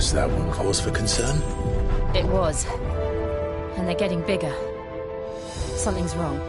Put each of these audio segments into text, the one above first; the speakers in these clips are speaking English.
Was that one cause for concern? It was. And they're getting bigger. Something's wrong.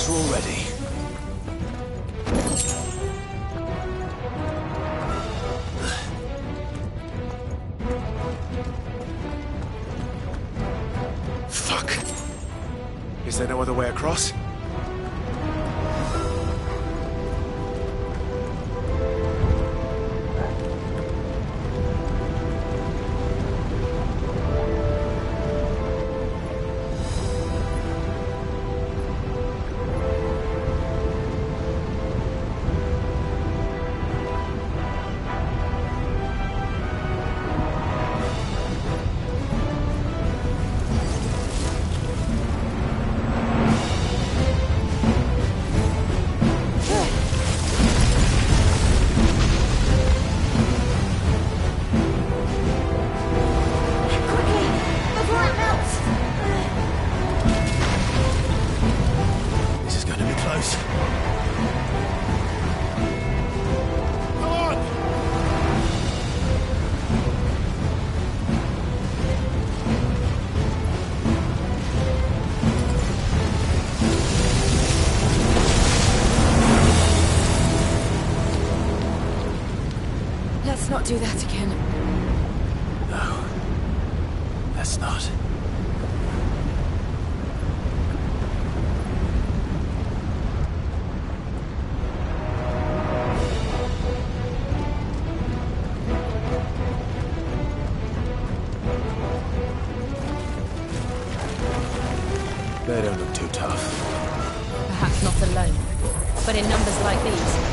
Already. Fuck. Is there no other way across? not do that again. No. Let's not. They don't look too tough. Perhaps not alone, but in numbers like these.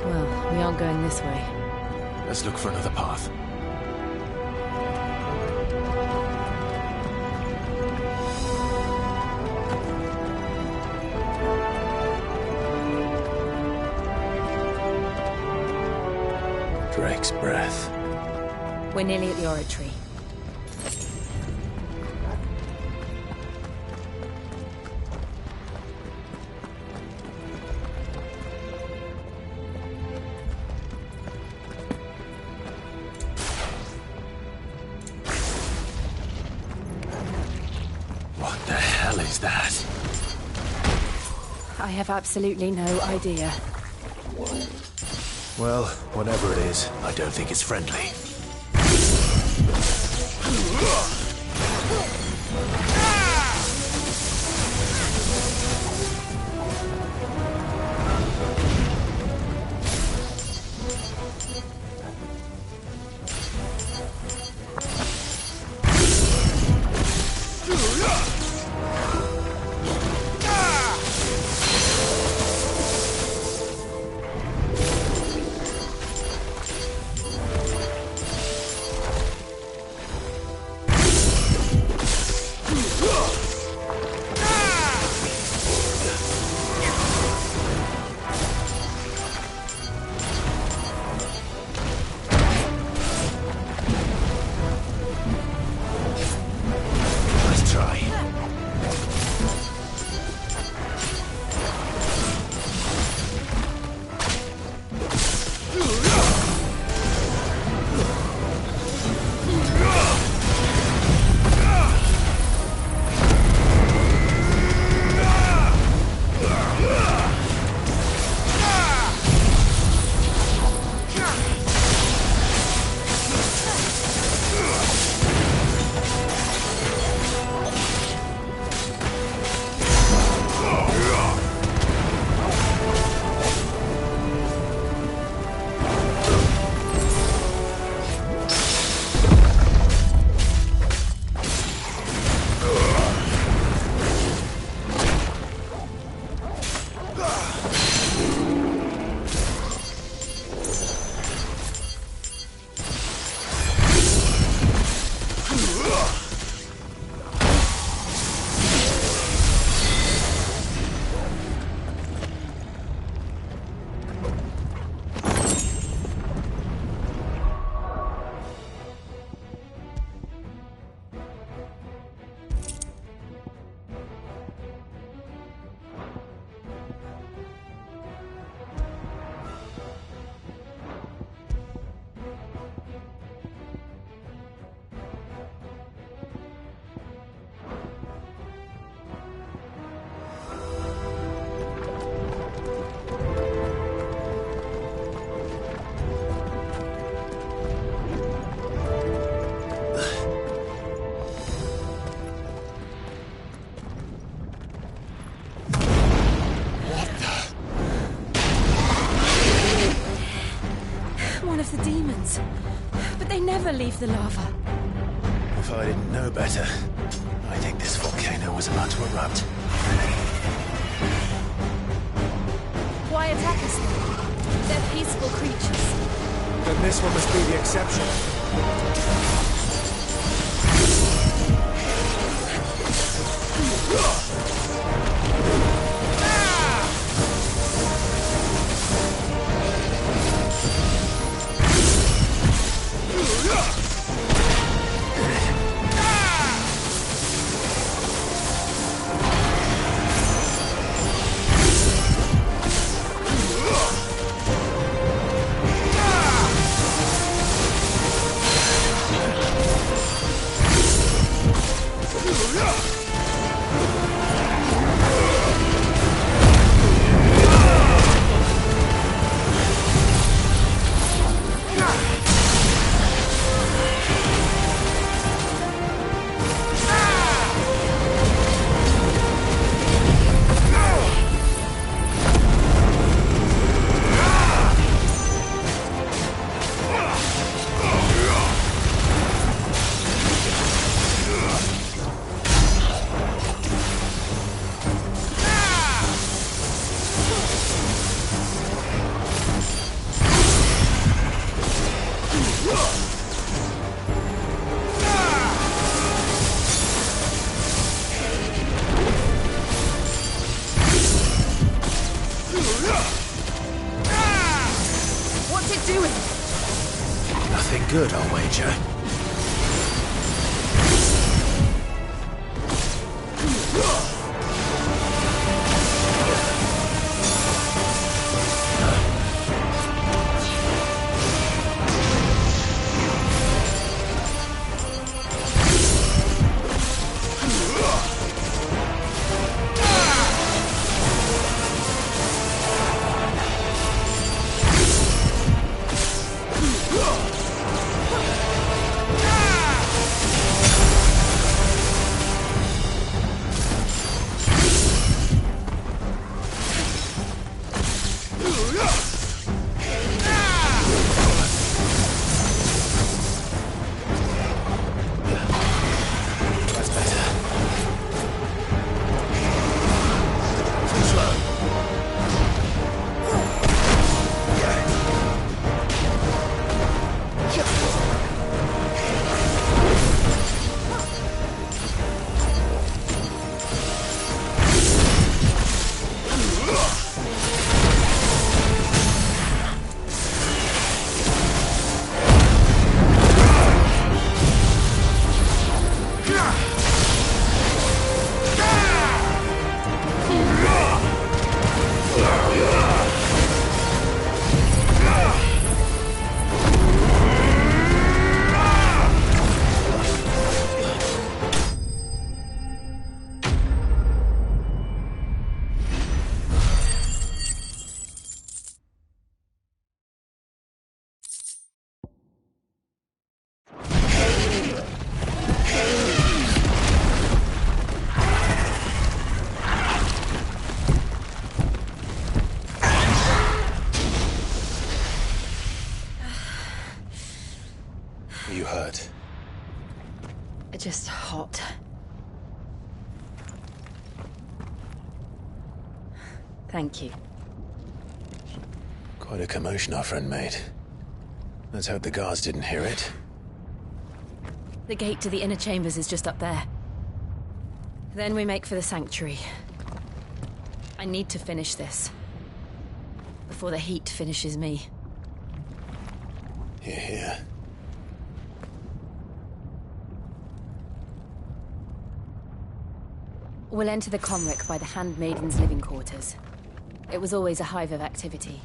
Well, we aren't going this way. Let's look for another path. Drake's breath. We're nearly at the oratory. What the hell is that? I have absolutely no idea. Well, whatever it is, I don't think it's friendly. the demons. But they never leave the lava. If I didn't know better, I think this volcano was about to erupt. Why attack us then? They're peaceful creatures. Then this one must be the exception. What's it doing? Nothing good, I'll wager. You hurt? Just hot. Thank you. Quite a commotion our friend made. Let's hope the guards didn't hear it. The gate to the inner chambers is just up there. Then we make for the sanctuary. I need to finish this. Before the heat finishes me. Hear, hear. We'll enter the Conric by the Handmaiden's living quarters. It was always a hive of activity.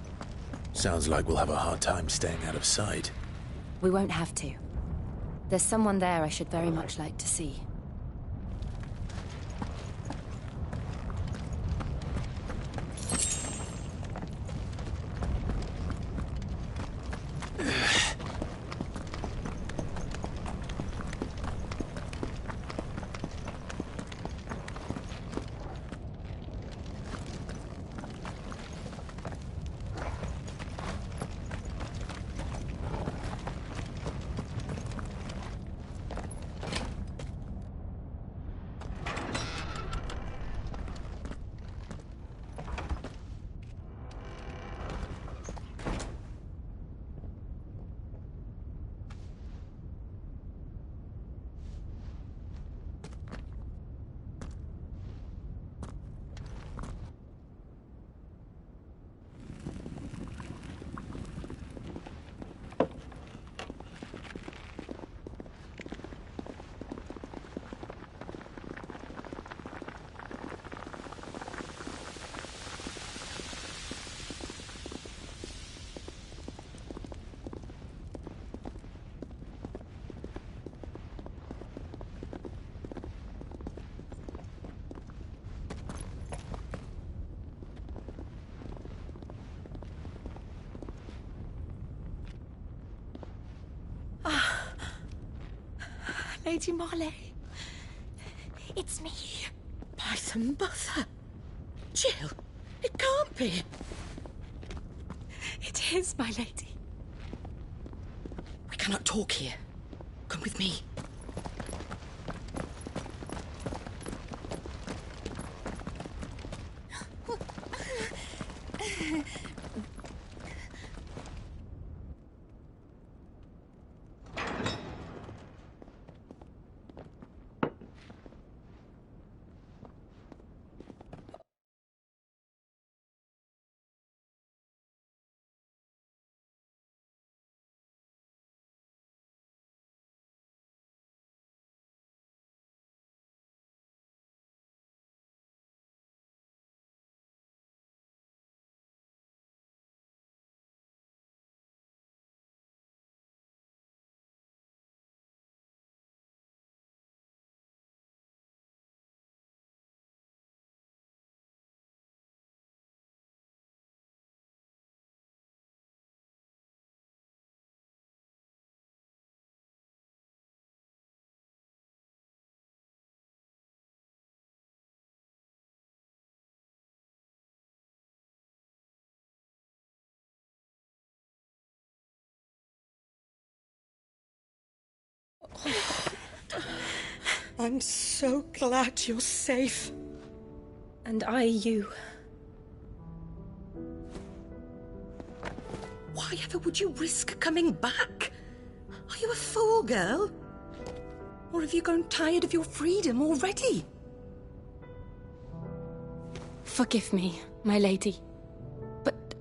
Sounds like we'll have a hard time staying out of sight. We won't have to. There's someone there I should very much like to see. Lady Marley. It's me. By the mother. Jill, it can't be. It is, my lady. We cannot talk here. Come with me. I'm so glad you're safe. And I you. Why ever would you risk coming back? Are you a fool, girl? Or have you grown tired of your freedom already? Forgive me, my lady. But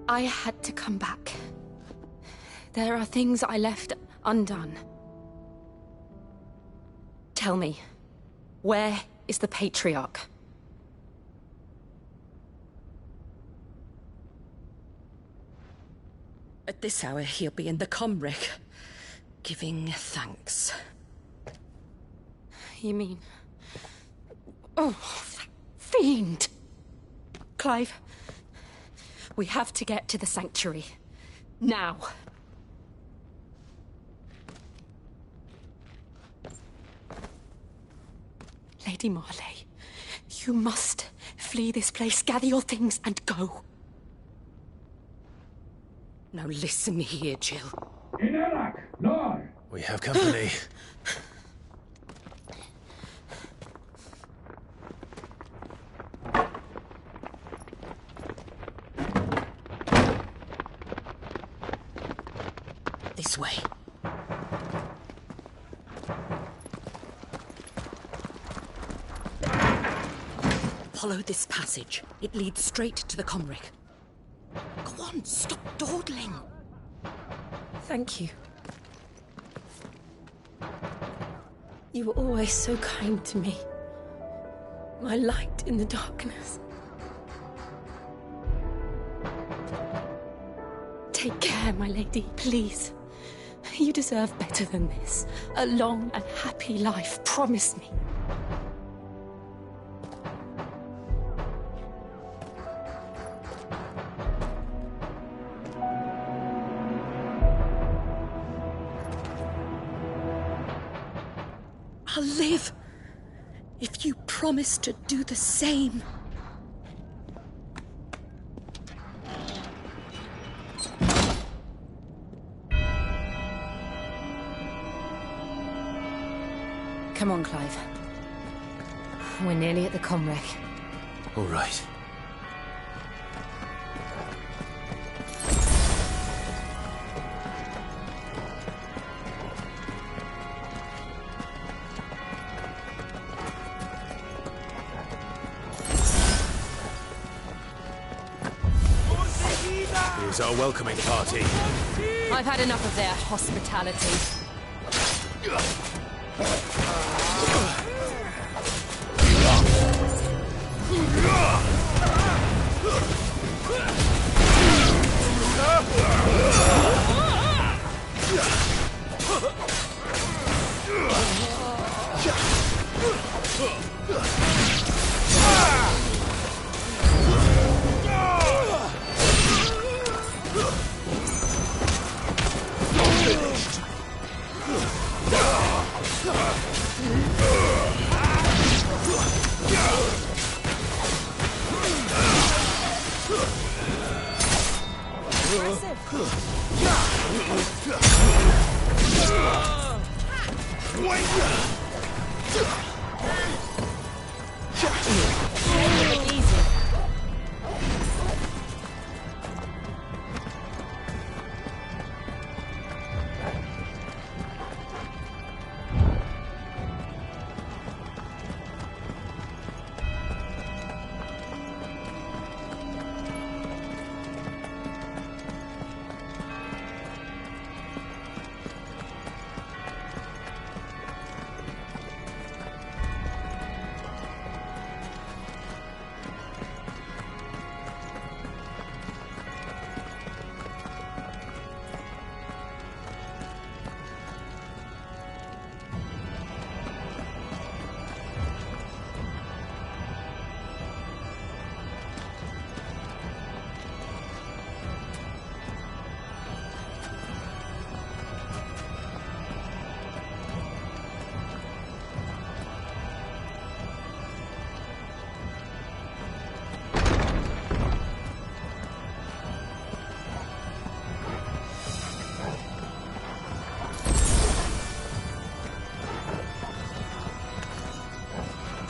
I had to come back. There are things I left undone. Tell me, where is the Patriarch? At this hour, he'll be in the Comric, giving thanks. You mean... Oh, that fiend! Clive, we have to get to the Sanctuary. Now. Lady Marley, you must flee this place, gather your things and go. Now listen here, Jill. We have company. This way. Follow this passage. It leads straight to the Comric. Go on, stop dawdling. Thank you. You were always so kind to me. My light in the darkness. Take care, my lady, please. You deserve better than this. A long and happy life, promise me. I'll live if you promise to do the same. Come on, Clive. We're nearly at the Comric. All right. Here's our welcoming party. I've had enough of their hospitality. Finished.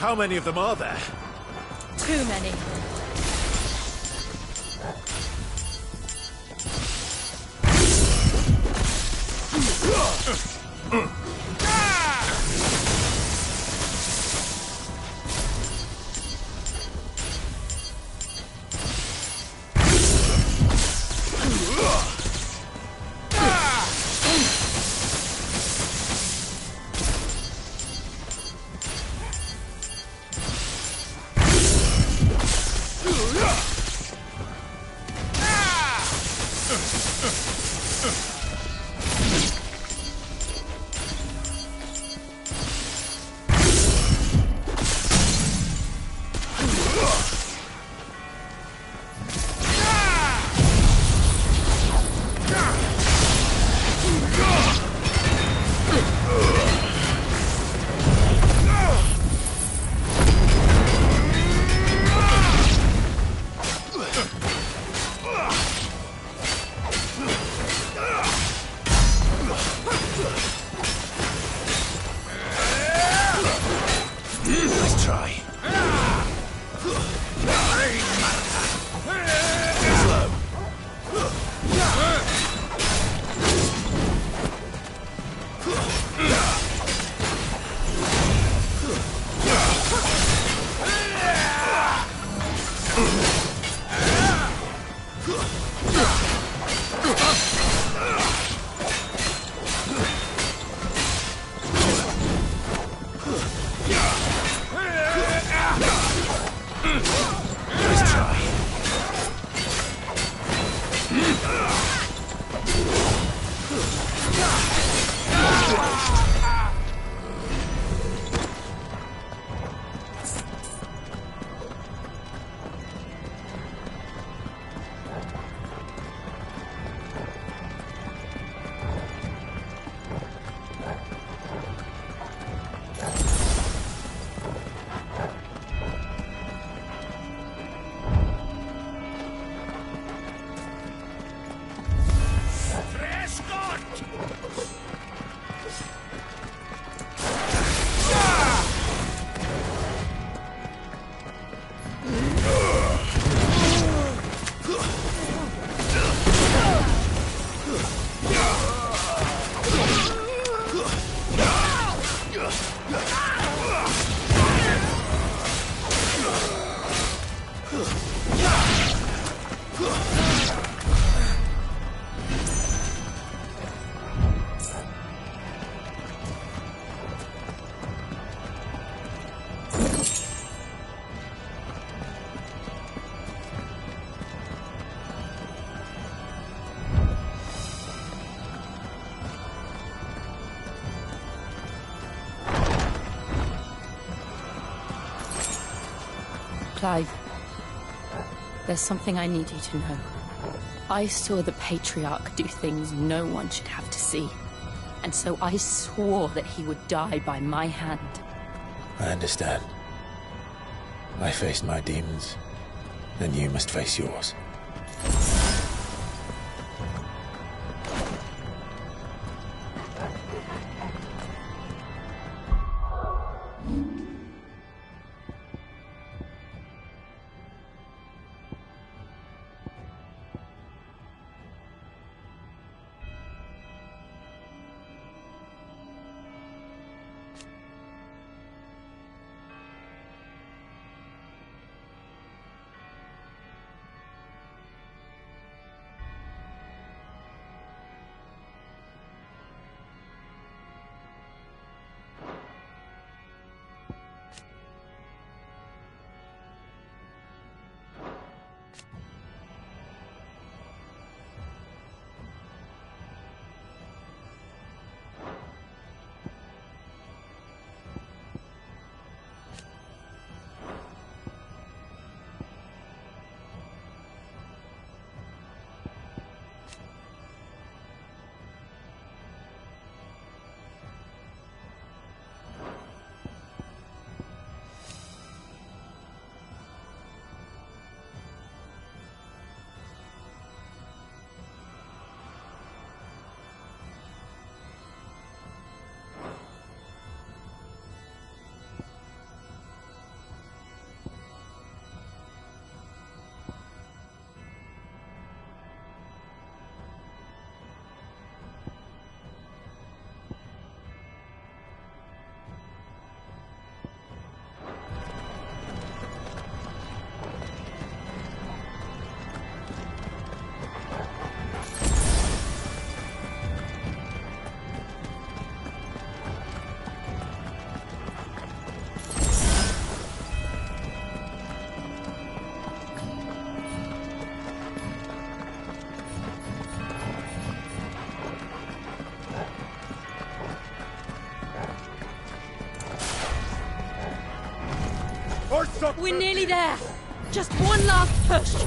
How many of them are there? Too many. Clive, there's something I need you to know. I saw the Patriarch do things no one should have to see. And so I swore that he would die by my hand. I understand. I faced my demons, and you must face yours. We're nearly there. Just one last push.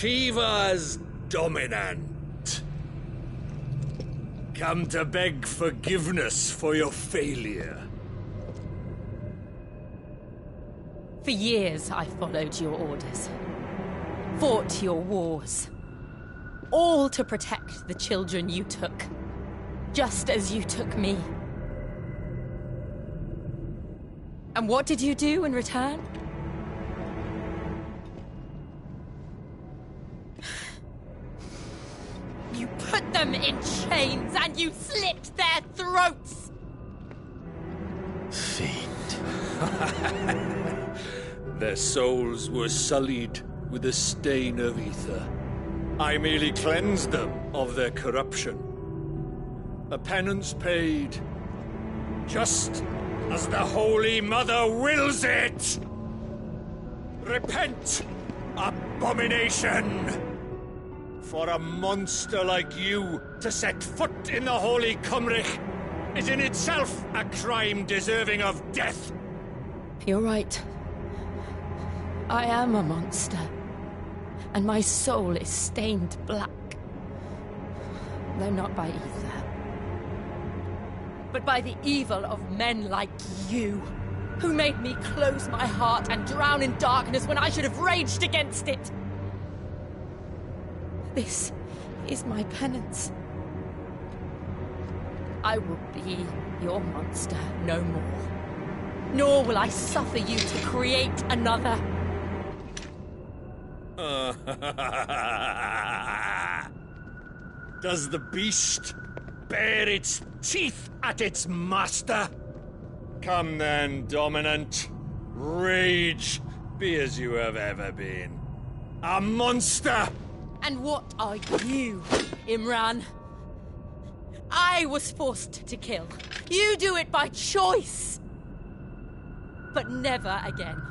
Shiva's dominant. Come to beg forgiveness for your failure. For years, I followed your orders. Fought your wars. All to protect the children you took. Just as you took me. And what did you do in return? You put them in chains and you slit their throats! Fiend. Their souls were sullied with the stain of ether. I merely cleansed them of their corruption. A penance paid, just as the Holy Mother wills it! Repent, abomination! For a monster like you to set foot in the Holy Cymric is in itself a crime deserving of death. You're right. I am a monster. And my soul is stained black. Though not by ether. But by the evil of men like you, who made me close my heart and drown in darkness when I should have raged against it. This is my penance. I will be your monster no more. Nor will I suffer you to create another. Does the beast bare its teeth at its master? Come then, Dominant. Rage, be as you have ever been. A monster! And what are you, Imran? I was forced to kill. You do it by choice. But never again.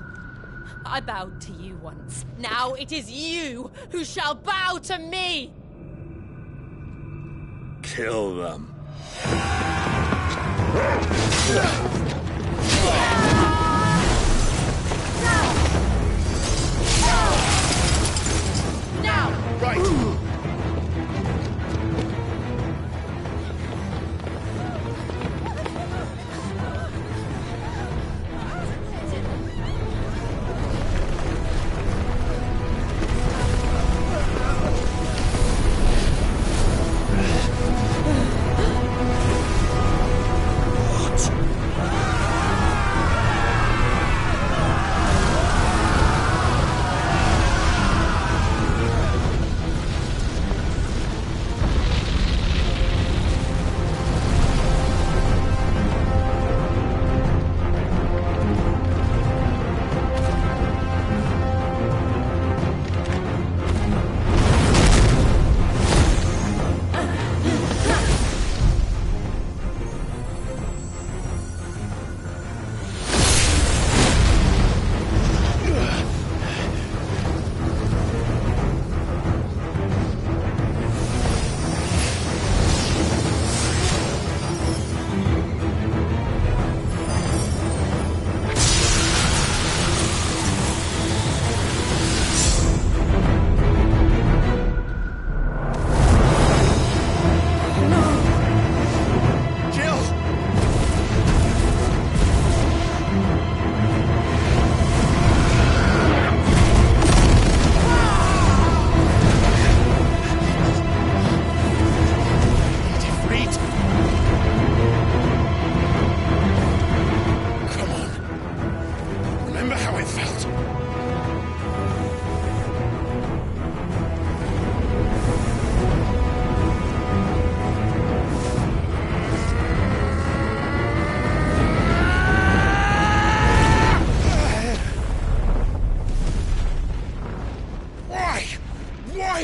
I bowed to you once. Now it is you who shall bow to me! Kill them. Now! Right.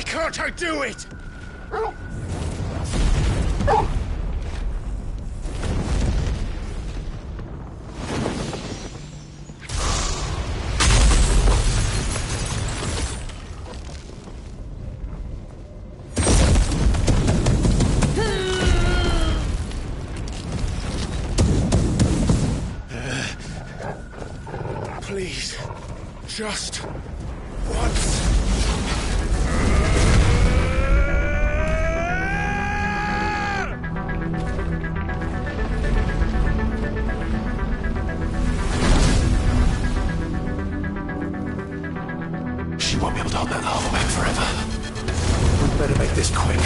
Can't I do it? Please, just once. She won't be able to hold that lava back forever. We'd better make this quick.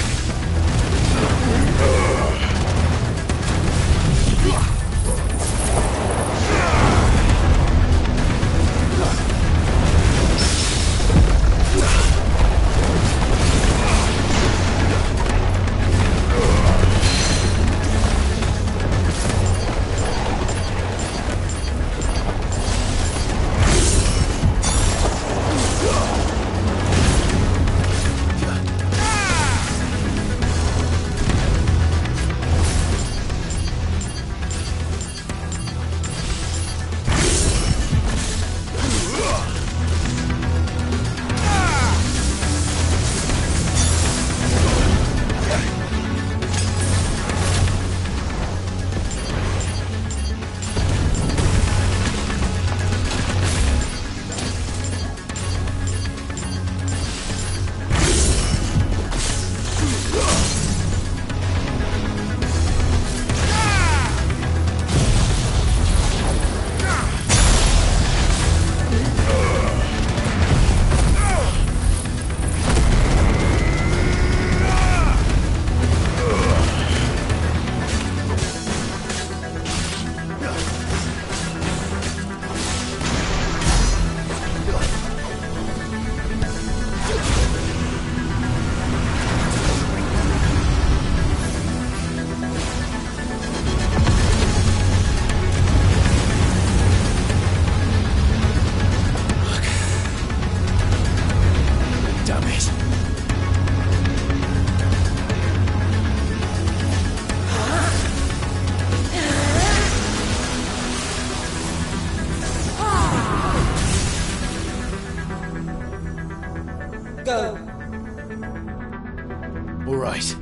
All right.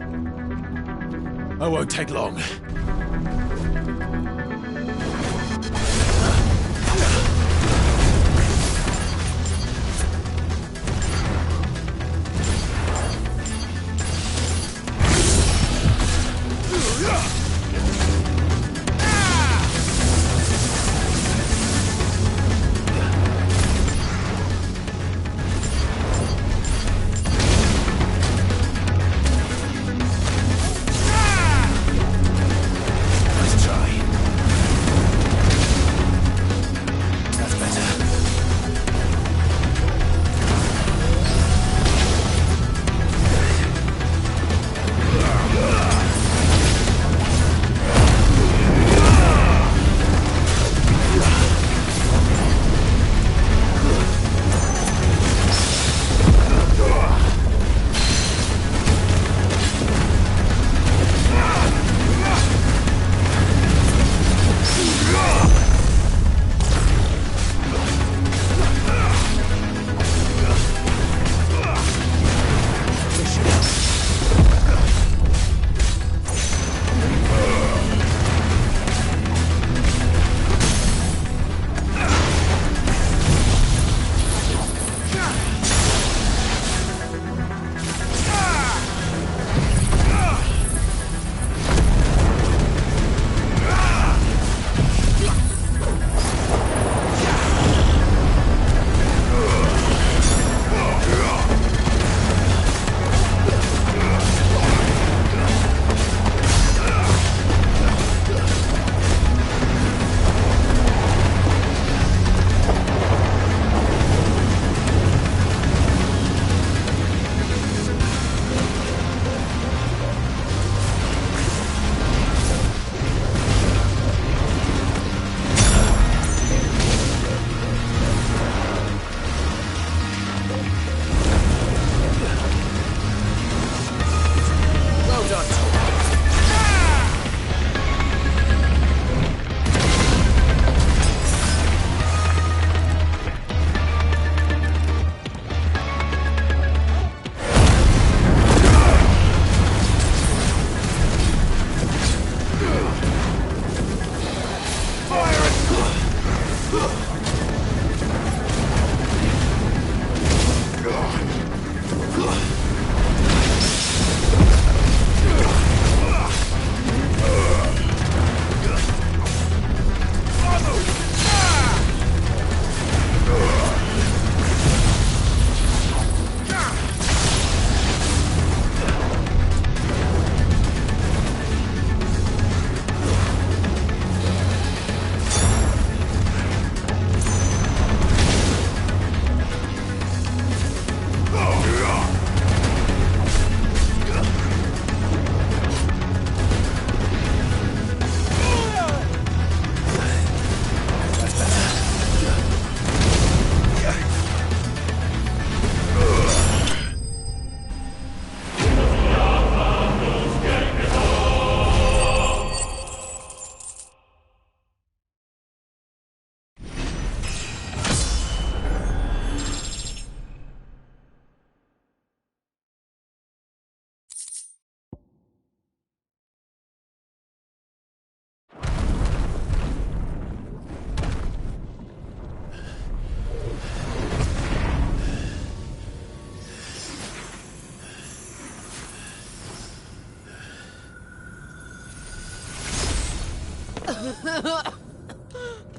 I won't take long.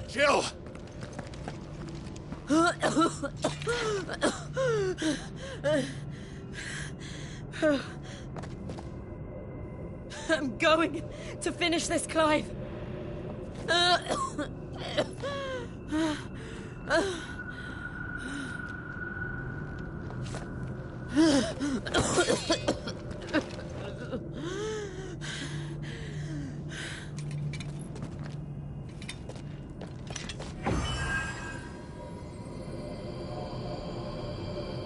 Jill! I'm going to finish this, Clive.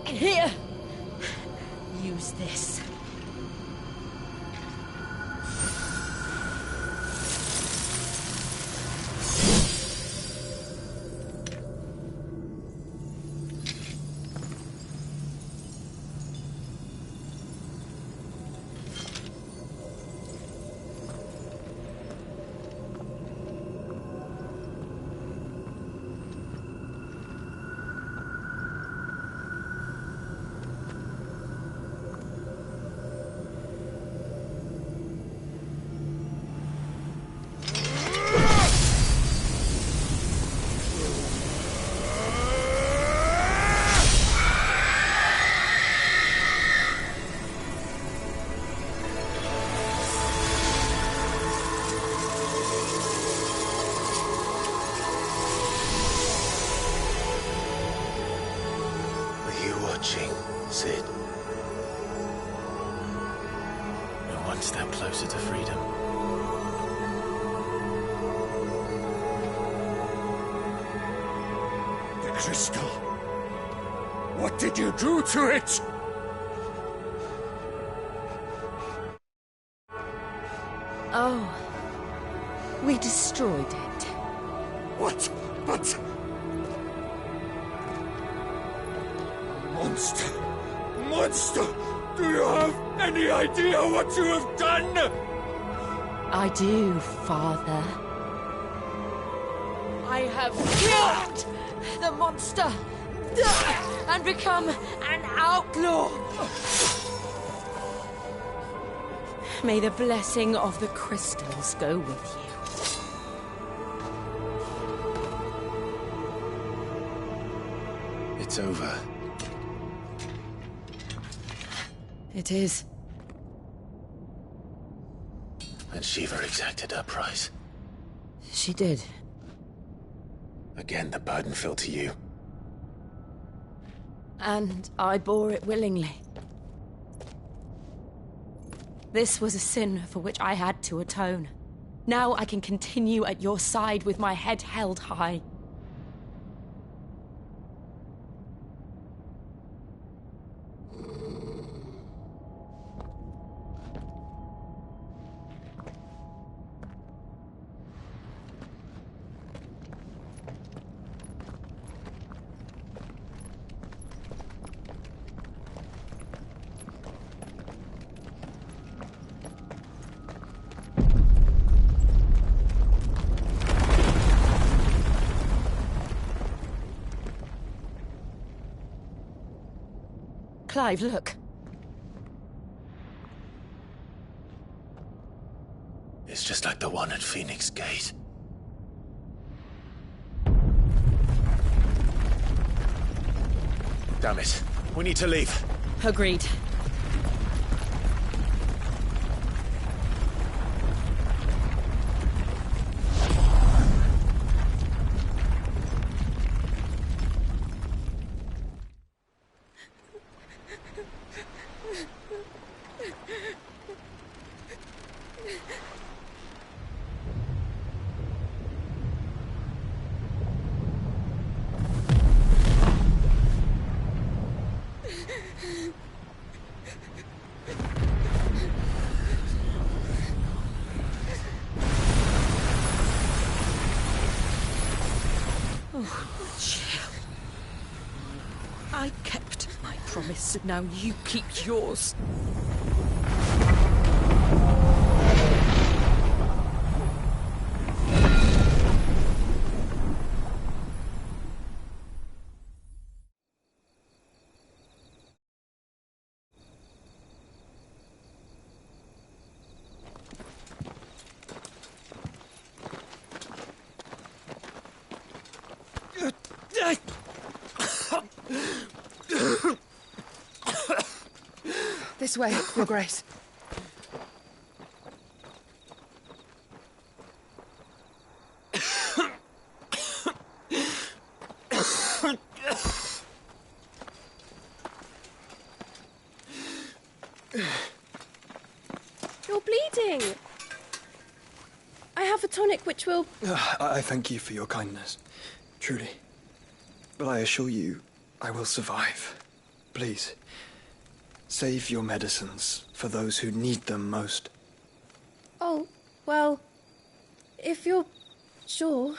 Here. Use this. step closer to freedom. The crystal. What did you do to it? Oh. We destroyed it. What? But... Monster! Monster! Do you have any idea what you have done? I do, Father. I have killed the monster and become an outlaw. May the blessing of the crystals go with you. It's over. It is. And Shiva exacted her price. She did. Again, the burden fell to you. And I bore it willingly. This was a sin for which I had to atone. Now I can continue at your side with my head held high. Clive, look. It's just like the one at Phoenix Gate. Damn it. We need to leave. Agreed. I kept my promise, now you keep yours. This way, Your Grace. You're bleeding. I have a tonic which will... I thank you for your kindness, truly. But I assure you, I will survive. Please, save your medicines for those who need them most. Oh, well, if you're sure...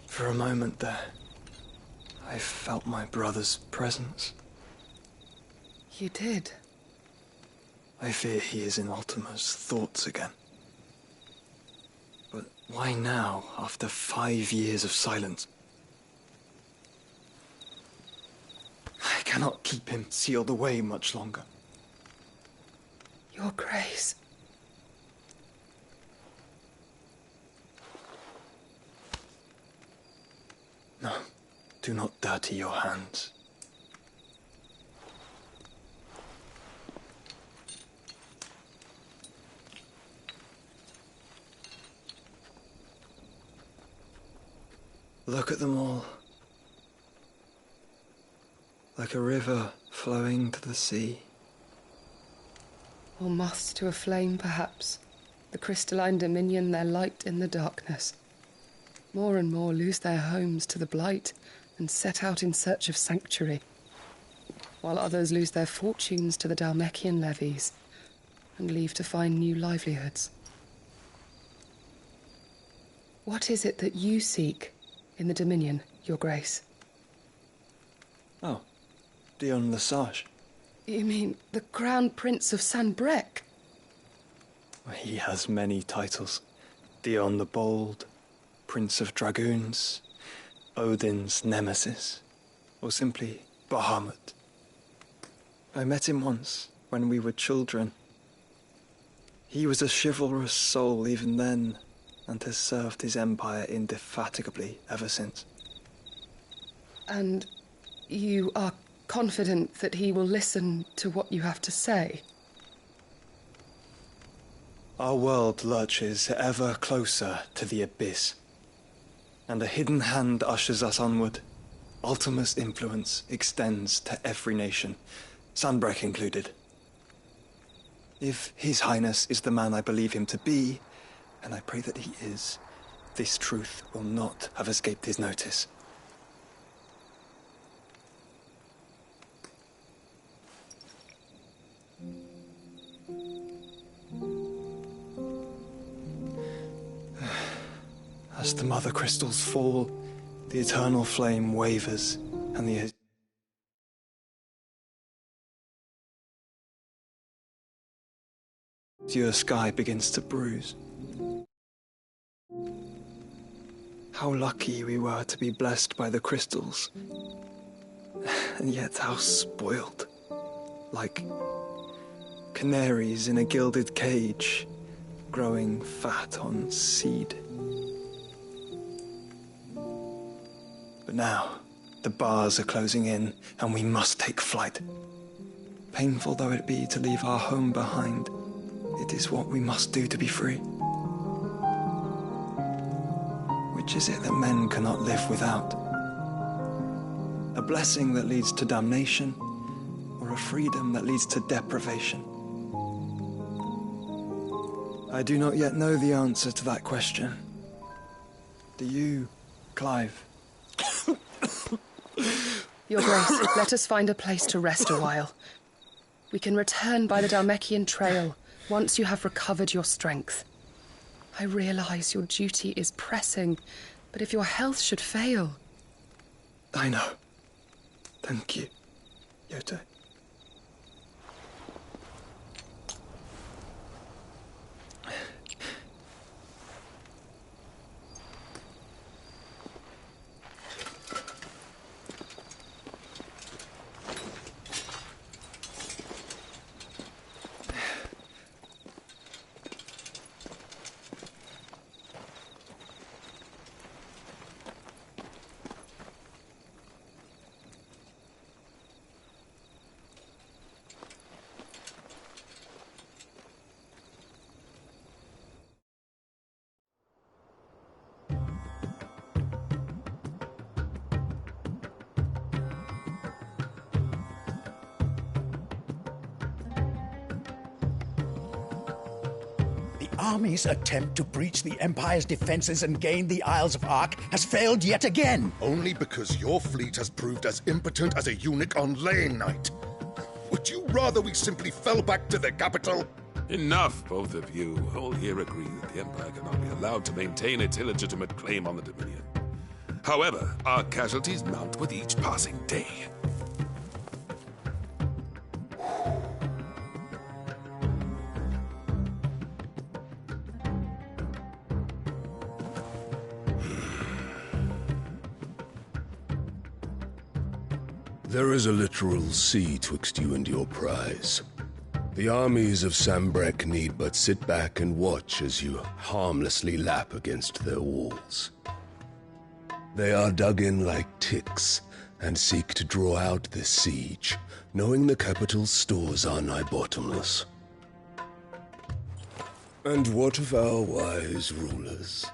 For a moment there, I felt my brother's presence. You did? I fear he is in Ultima's thoughts again. But why now, after 5 years of silence? I cannot keep him sealed away much longer. Your Grace. No, do not dirty your hands. Look at them all. Like a river flowing to the sea. Or moths to a flame, perhaps. The crystalline dominion their light in the darkness. More and more lose their homes to the blight and set out in search of sanctuary, while others lose their fortunes to the Dalmekian levies and leave to find new livelihoods. What is it that you seek in the Dominion, Your Grace? Oh, Dion Lesage. You mean the Crown Prince of Sanbrec? He has many titles. Dion the Bold, Prince of Dragoons, Odin's Nemesis, or simply Bahamut. I met him once, when we were children. He was a chivalrous soul even then, and has served his empire indefatigably ever since. And you are confident that he will listen to what you have to say? Our world lurches ever closer to the abyss, and a hidden hand ushers us onward. Ultima's influence extends to every nation, Sanbrec included. If His Highness is the man I believe him to be, and I pray that he is, this truth will not have escaped his notice. As the mother crystals fall, the eternal flame wavers, and the azure sky begins to bruise. How lucky we were to be blessed by the crystals, and yet how spoiled. Like canaries in a gilded cage, growing fat on seed. But now, the bars are closing in, and we must take flight. Painful though it be to leave our home behind, it is what we must do to be free. Which is it that men cannot live without? A blessing that leads to damnation, or a freedom that leads to deprivation? I do not yet know the answer to that question. Do you, Clive? Your Grace, let us find a place to rest a while. We can return by the Dalmekian trail once you have recovered your strength. I realize your duty is pressing, but if your health should fail... I know. Thank you, Yote. Army's attempt to breach the Empire's defenses and gain the Isles of Ark has failed yet again. Only because your fleet has proved as impotent as a eunuch on Lane Night. Would you rather we simply fell back to the capital? Enough, both of you. All here agree that the Empire cannot be allowed to maintain its illegitimate claim on the Dominion. However, our casualties mount with each passing day. There is a literal sea twixt you and your prize. The armies of Sanbrec need but sit back and watch as you harmlessly lap against their walls. They are dug in like ticks and seek to draw out this siege, knowing the capital's stores are nigh bottomless. And what of our wise rulers?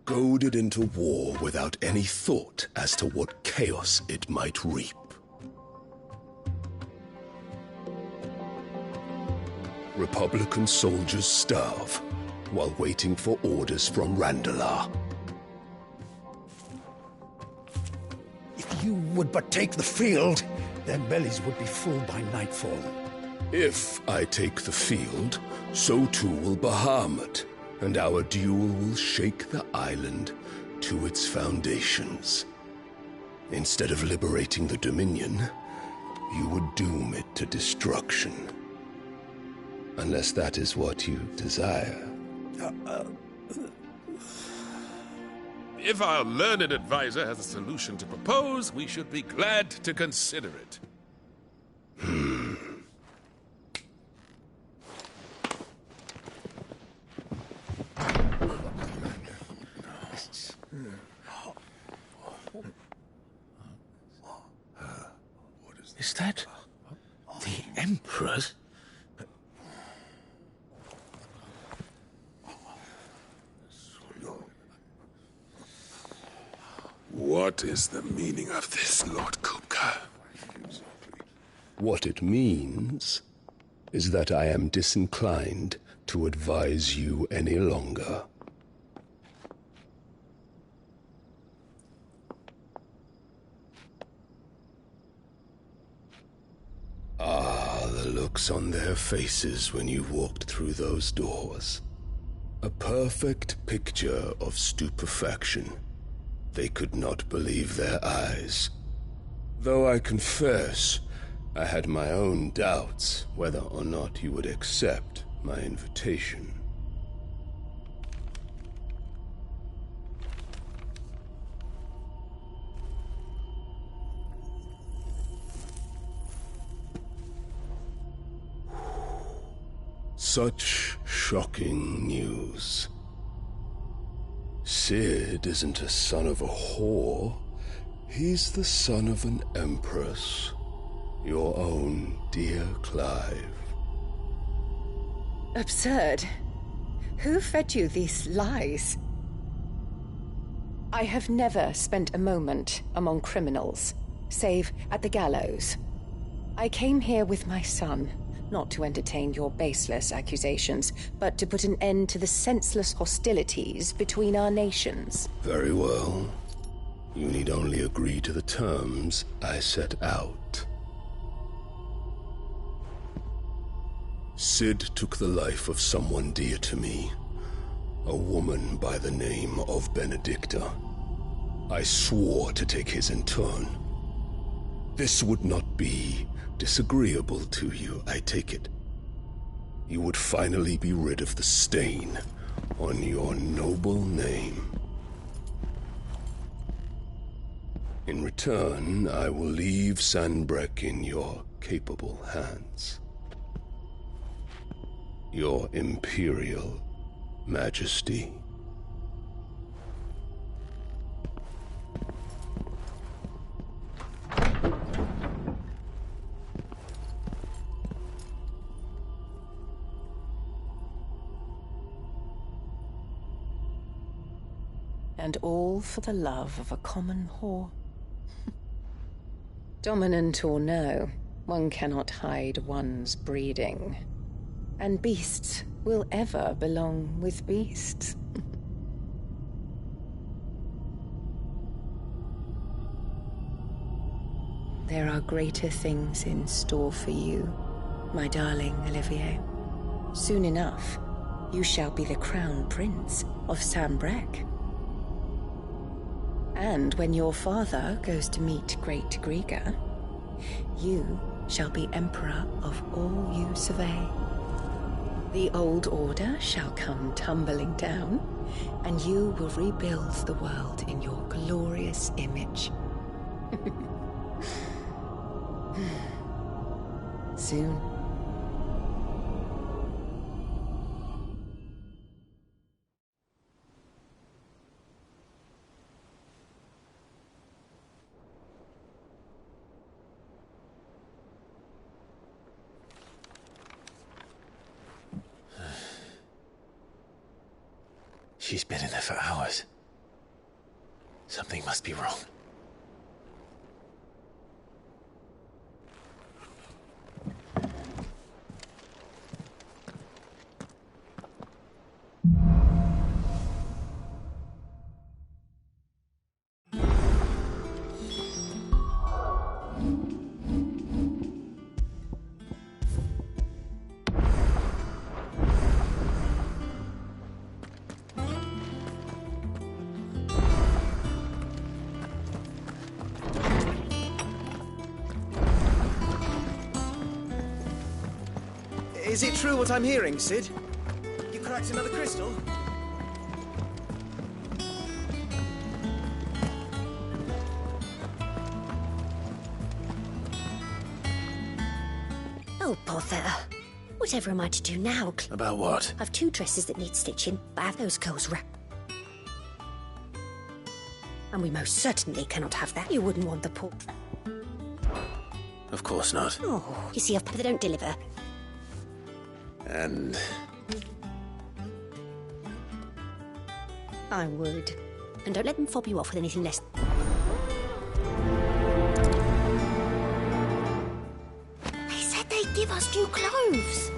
Go goaded into war without any thought as to what chaos it might reap. Republican soldiers starve while waiting for orders from Randalar. If you would but take the field, their bellies would be full by nightfall. If I take the field, so too will Bahamut, and our duel will shake the island to its foundations. Instead of liberating the Dominion, you would doom it to destruction. Unless that is what you desire. If our learned advisor has a solution to propose, we should be glad to consider it. Is that the Emperor's? What is the meaning of this, Lord Kupka? What it means is that I am disinclined to advise you any longer. Ah, the looks on their faces when you walked through those doors. A perfect picture of stupefaction. They could not believe their eyes. Though I confess, I had my own doubts whether or not you would accept my invitation. Such shocking news. Sid isn't a son of a whore. He's the son of an empress. Your own dear Clive. Absurd. Who fed you these lies? I have never spent a moment among criminals, save at the gallows. I came here with my son, not to entertain your baseless accusations, but to put an end to the senseless hostilities between our nations. Very well. You need only agree to the terms I set out. Sid took the life of someone dear to me, a woman by the name of Benedicta. I swore to take his in turn. This would not be disagreeable to you, I take it. You would finally be rid of the stain on your noble name. In return, I will leave Sanbreque in your capable hands. Your Imperial Majesty. And all for the love of a common whore. Dominant or no, one cannot hide one's breeding. And beasts will ever belong with beasts. There are greater things in store for you, my darling Olivier. Soon enough, you shall be the crown prince of Sanbreque. And when your father goes to meet Great Griga, you shall be emperor of all you survey. The old order shall come tumbling down, and you will rebuild the world in your glorious image. Soon. She's been in there for hours. Something must be wrong. Is it true what I'm hearing, Sid? You cracked another crystal? Oh, bother. Whatever am I to do now? About what? I've 2 dresses that need stitching, but I have those curls wrapped. And we most certainly cannot have that. You wouldn't want the portrait. Of course not. Oh, you see, if they don't deliver. And... I would. And don't let them fob you off with anything less. They said they'd give us new clothes.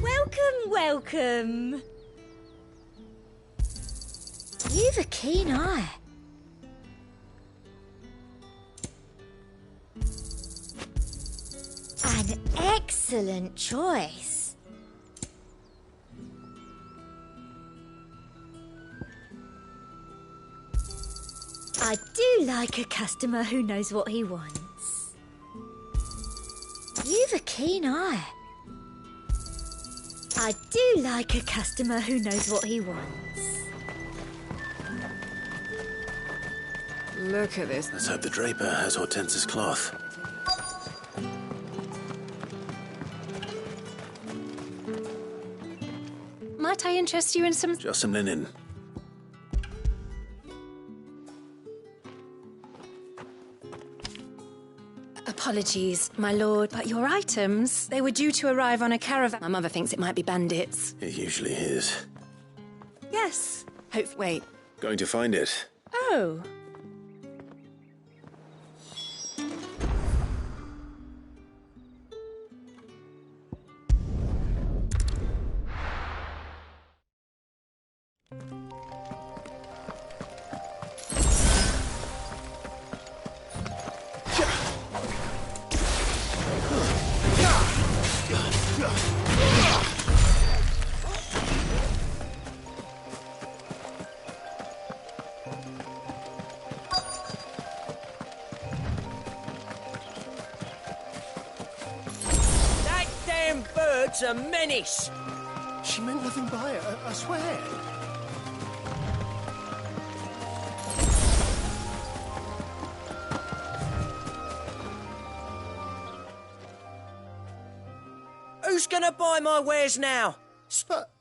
Welcome, welcome. You've a keen eye. An excellent choice. I do like a customer who knows what he wants. You've a keen eye. I do like a customer who knows what he wants. Look at this. Let's hope the draper has Hortense's cloth. Might I interest you in some... Just some linen. Apologies, my lord, but your items, they were due to arrive on a caravan. My mother thinks it might be bandits. It usually is. Yes. Wait. Going to find it. Oh. Bird's a menace. She meant nothing by it, I swear. Who's gonna buy my wares now? But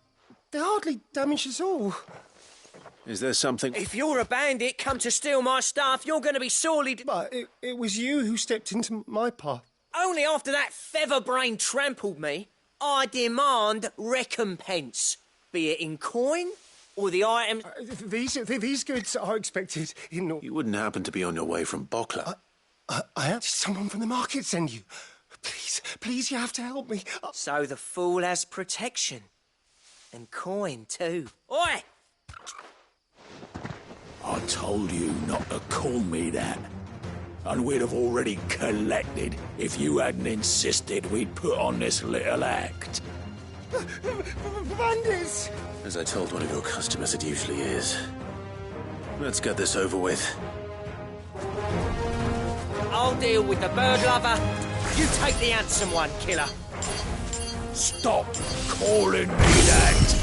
they're hardly damaged at all. Is there something... If you're a bandit come to steal my stuff, you're gonna be sorely... But it was you who stepped into my path. Only after that featherbrain trampled me, I demand recompense. Be it in coin or the items... These goods are expected in... You wouldn't happen to be on your way from Bokla. I am. Did someone from the market send you? Please, you have to help me. So the fool has protection. And coin, too. Oi! I told you not to call me that. And we'd have already collected if you hadn't insisted we'd put on this little act. Bandits! As I told one of your customers, it usually is. Let's get this over with. I'll deal with the bird lover. You take the handsome one, killer. Stop calling me that!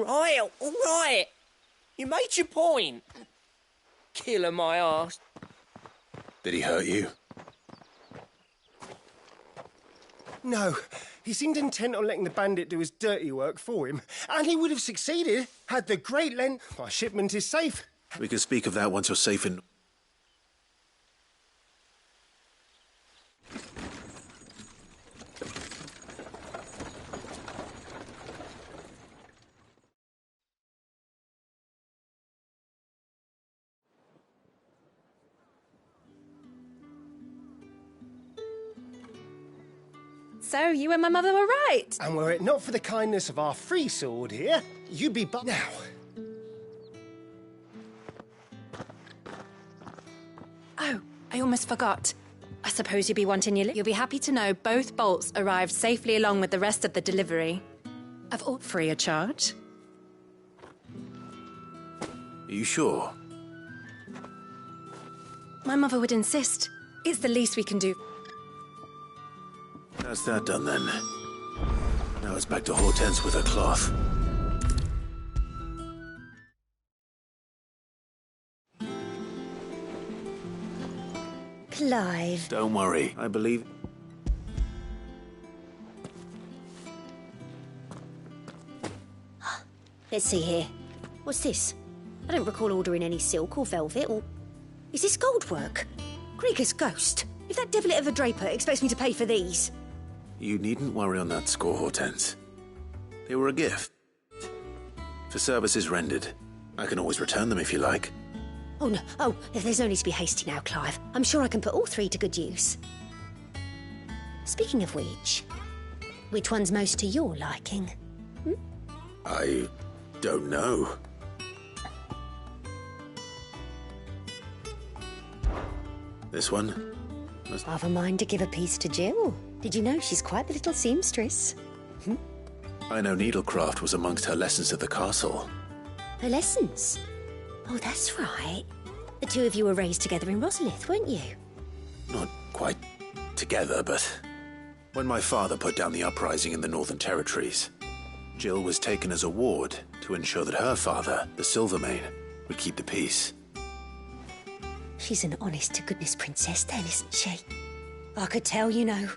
all right. You made your point. Killer my ass. Did he hurt you? No, he seemed intent on letting the bandit do his dirty work for him, and he would have succeeded had the Great Lent... My shipment is safe. We can speak of that once you're safe in... So, you and my mother were right. And were it not for the kindness of our free sword here, you'd be now. Oh, I almost forgot. I suppose you'll be wanting You'll be happy to know both bolts arrived safely along with the rest of the delivery. Of all free of charge. Are you sure? My mother would insist. It's the least we can do. That's that done then. Now it's back to Hortense with her cloth. Clive. Don't worry, I believe... Let's see here. What's this? I don't recall ordering any silk or velvet or... Is this gold work? Krieger's ghost. If that devilet of a draper expects me to pay for these... You needn't worry on that score, Hortense. They were a gift. For services rendered. I can always return them if you like. Oh, no. Oh, there's no need to be hasty now, Clive. I'm sure I can put all three to good use. Speaking of which one's most to your liking? I don't know. This one? I've a mind to give a piece to Jill. Did you know she's quite the little seamstress? I know needlecraft was amongst her lessons at the castle. Her lessons? Oh, that's right. The two of you were raised together in Rosalith, weren't you? Not quite together, but... When my father put down the uprising in the Northern Territories, Jill was taken as a ward to ensure that her father, the Silvermane, would keep the peace. She's an honest-to-goodness princess then, isn't she? I could tell, you know.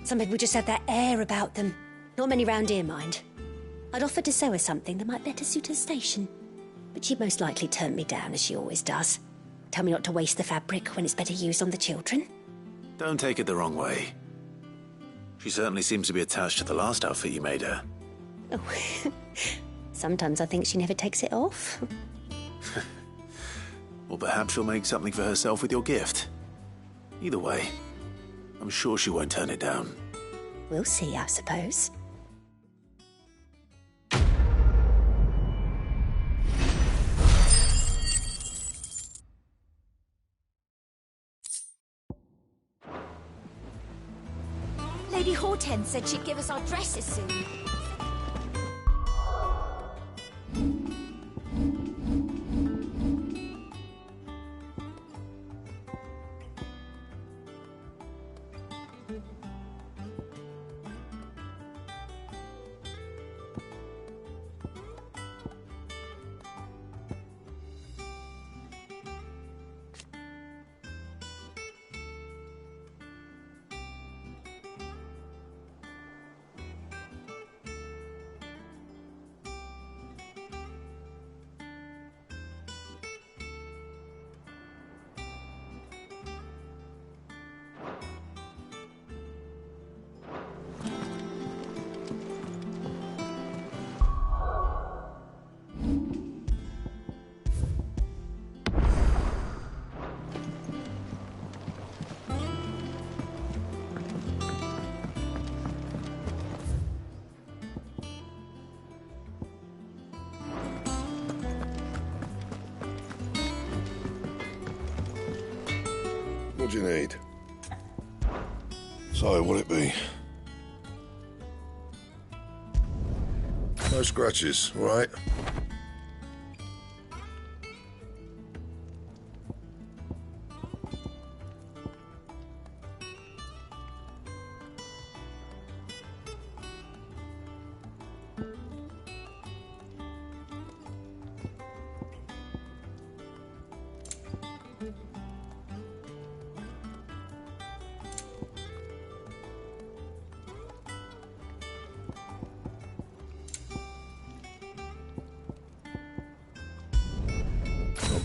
Some people just have that air about them. Not many round here, mind. I'd offered to sew her something that might better suit her station. But she'd most likely turn me down, as she always does. Tell me not to waste the fabric when it's better used on the children. Don't take it the wrong way. She certainly seems to be attached to the last outfit you made her. Oh, sometimes I think she never takes it off. Or perhaps she'll make something for herself with your gift. Either way, I'm sure she won't turn it down. We'll see, I suppose. Lady Hortense said she'd give us our dresses soon. What do you need? So, what'll it be? No scratches, all right?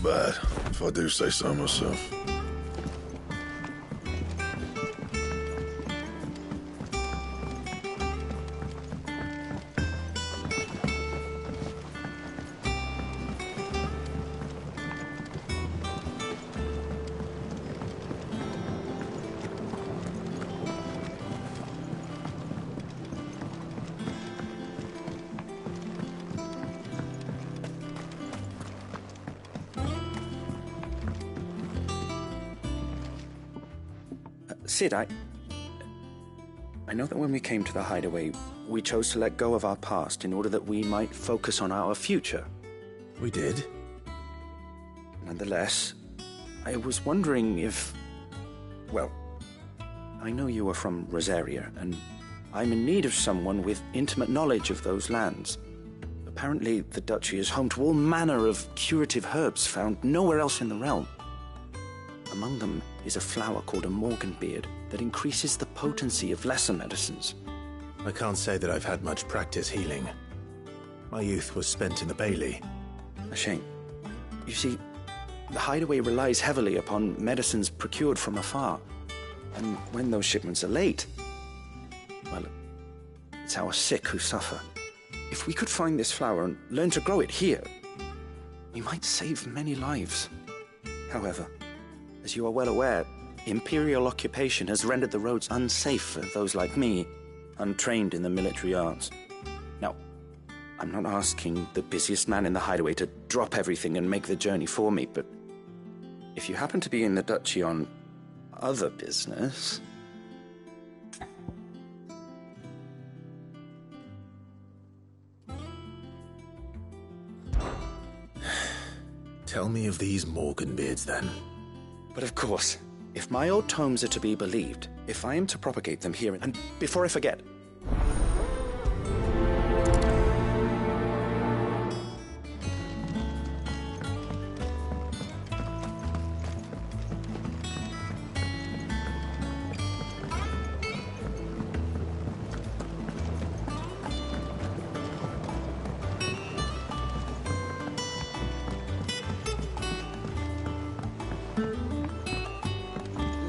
bad, if I do say so myself. Sid, I know that when we came to the hideaway, we chose to let go of our past in order that we might focus on our future. We did. Nonetheless, I was wondering if... Well, I know you are from Rosaria, and I'm in need of someone with intimate knowledge of those lands. Apparently, the duchy is home to all manner of curative herbs found nowhere else in the realm. Among them is a flower called a morganbeard that increases the potency of lesser medicines. I can't say that I've had much practice healing. My youth was spent in the Bailey. A shame. You see, the hideaway relies heavily upon medicines procured from afar. And when those shipments are late, well, it's our sick who suffer. If we could find this flower and learn to grow it here, we might save many lives. However, as you are well aware, imperial occupation has rendered the roads unsafe for those like me, untrained in the military arts. Now, I'm not asking the busiest man in the hideaway to drop everything and make the journey for me, but if you happen to be in the duchy on other business... Tell me of these morganbeards, then. But of course, if my old tomes are to be believed, if I am to propagate them here, and before I forget...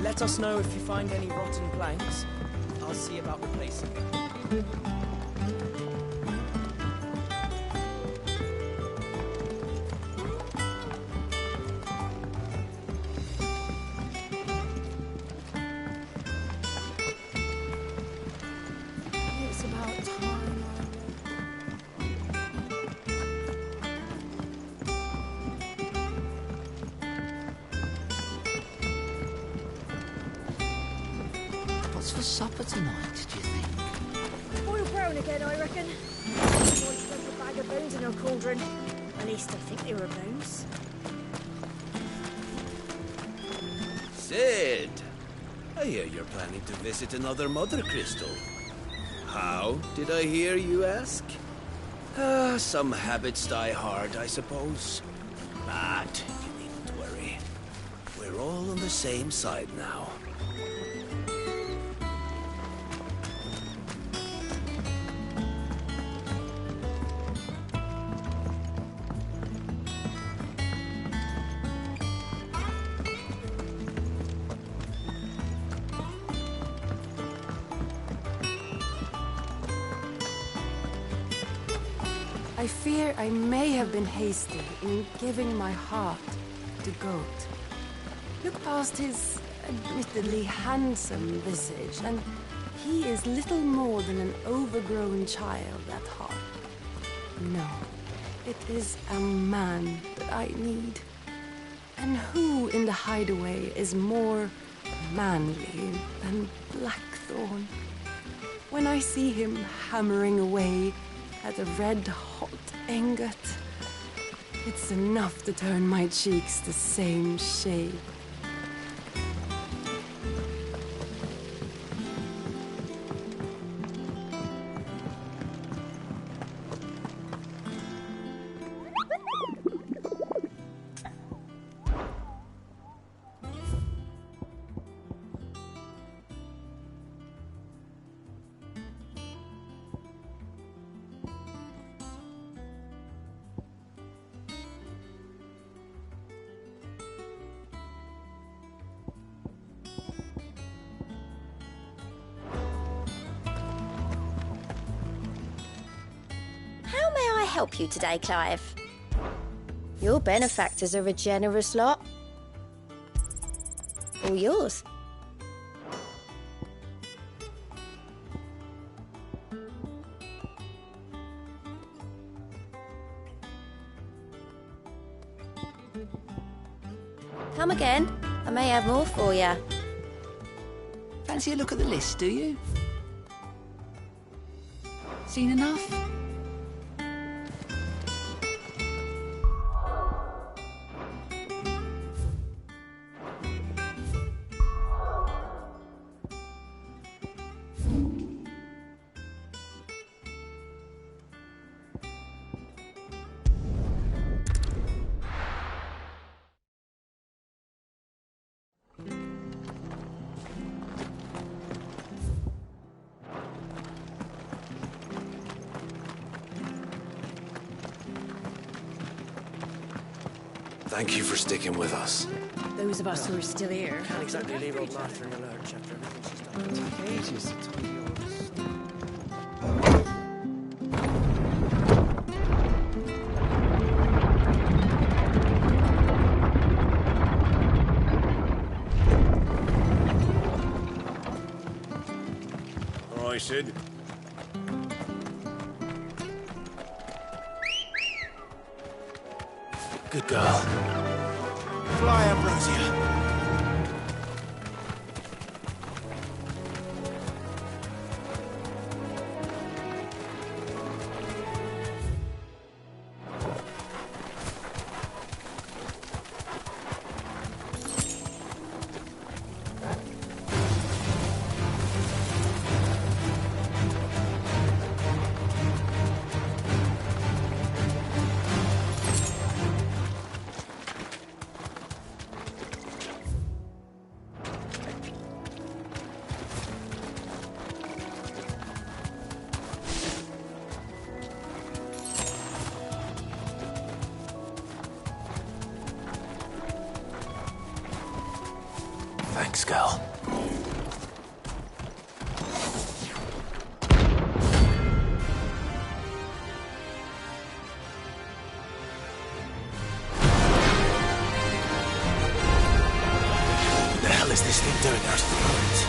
Let us know if you find any rotten planks. I'll see about replacing them. It's about time. What's for supper tonight, do you think? Boiled brown again, I reckon. Boy stuck a bag of bones in her cauldron. At least I think they were bones. Sid! I hear you're planning to visit another Mother Crystal. How, did I hear you ask? Some habits die hard, I suppose. But you needn't worry. We're all on the same side now. I fear I may have been hasty in giving my heart to Goat. Look past his admittedly handsome visage, and he is little more than an overgrown child at heart. No, it is a man that I need. And who in the hideaway is more manly than Blackthorn? When I see him hammering away at a red-hot ingot, it's enough to turn my cheeks the same shade. help you today, Clive? Your benefactors are a generous lot. All yours. Come again. I may have more for you. Fancy a look at the list, do you? Seen enough? Thank you for sticking with us. Those of us who are still here. Can't exactly leave old Martha in the lurch after everything she's done. It'll take ages to tidy all this stuff. All right, Sid. Good girl. Fly, Ambrosia. Thanks, girl. What the hell is this thing doing out of the ruins?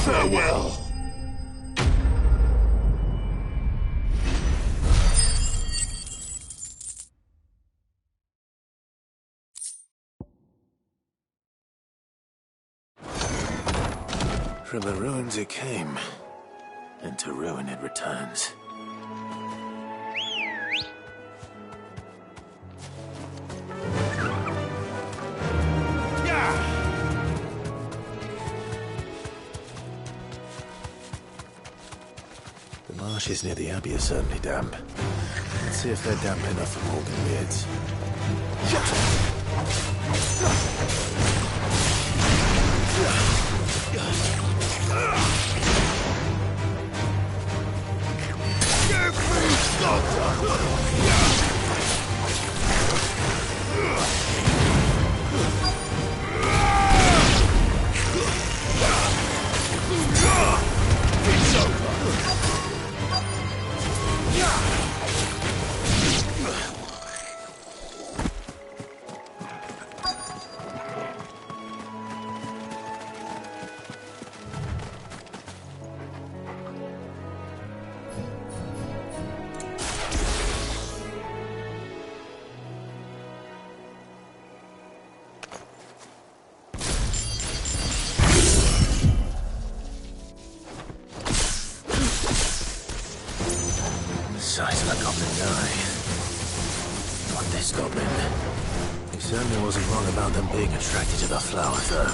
Farewell. From the ruins it came, and to ruin it returns. The marshes near the Abbey are certainly damp. Let's see if they're damp enough for Morgan beards. Size of a goblin eye. Not this goblin. He certainly wasn't wrong about them being attracted to the flower, though.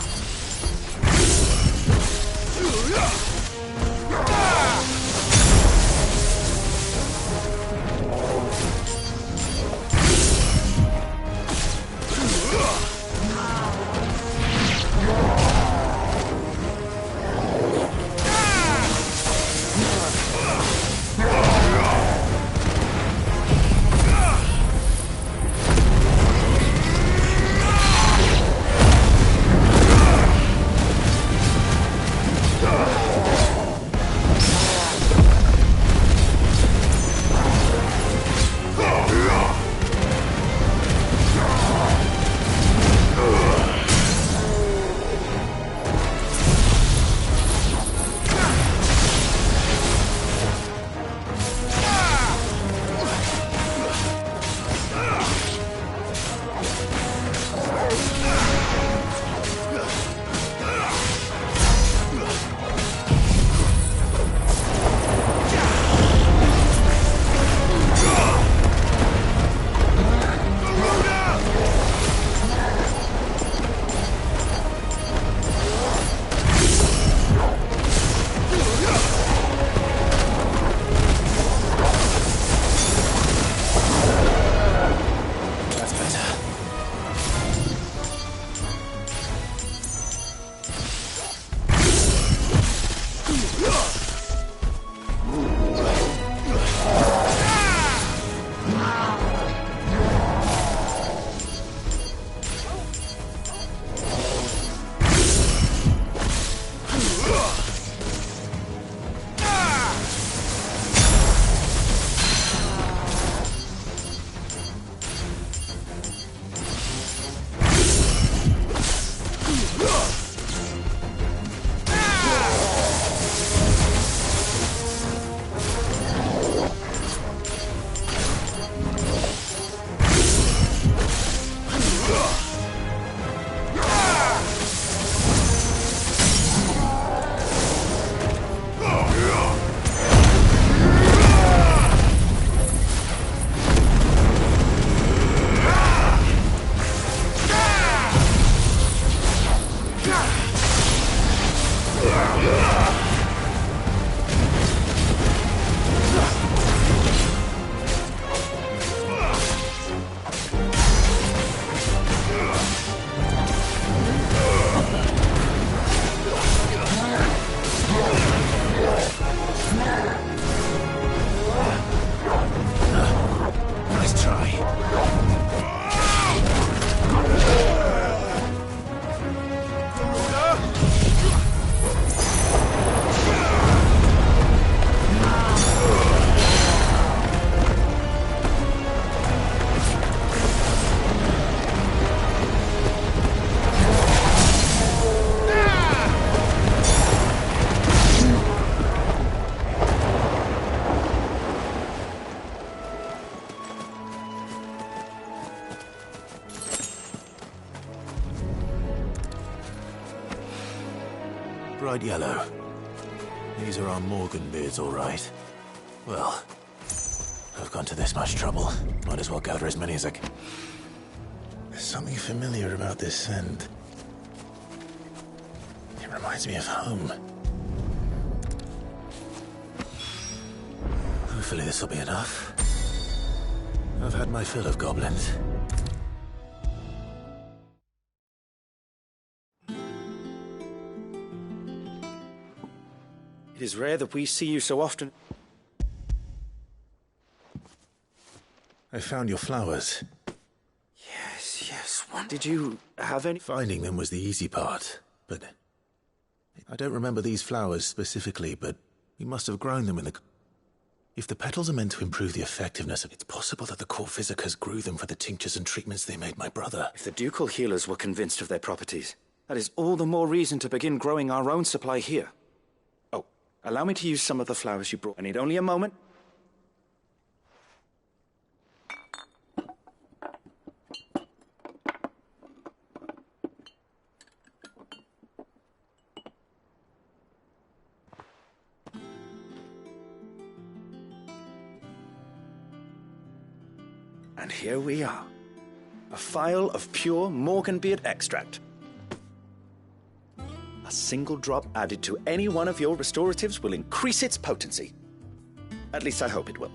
Bright yellow. These are our Morgan beards, all right. Well, I've gone to this much trouble. Might as well gather as many as I can. There's something familiar about this scent. It reminds me of home. Hopefully this will be enough. I've had my fill of goblins. It is rare that we see you so often. I found your flowers. Yes. What did you have any? Finding them was the easy part, but I don't remember these flowers specifically, but we must have grown them in the... If the petals are meant to improve the effectiveness, it's possible that the court visitors grew them for the tinctures and treatments they made my brother. If the ducal healers were convinced of their properties, that is all the more reason to begin growing our own supply here. Oh, allow me to use some of the flowers you brought. I need only a moment. And here we are. A phial of pure Morganbeard extract. A single drop added to any one of your restoratives will increase its potency. At least I hope it will.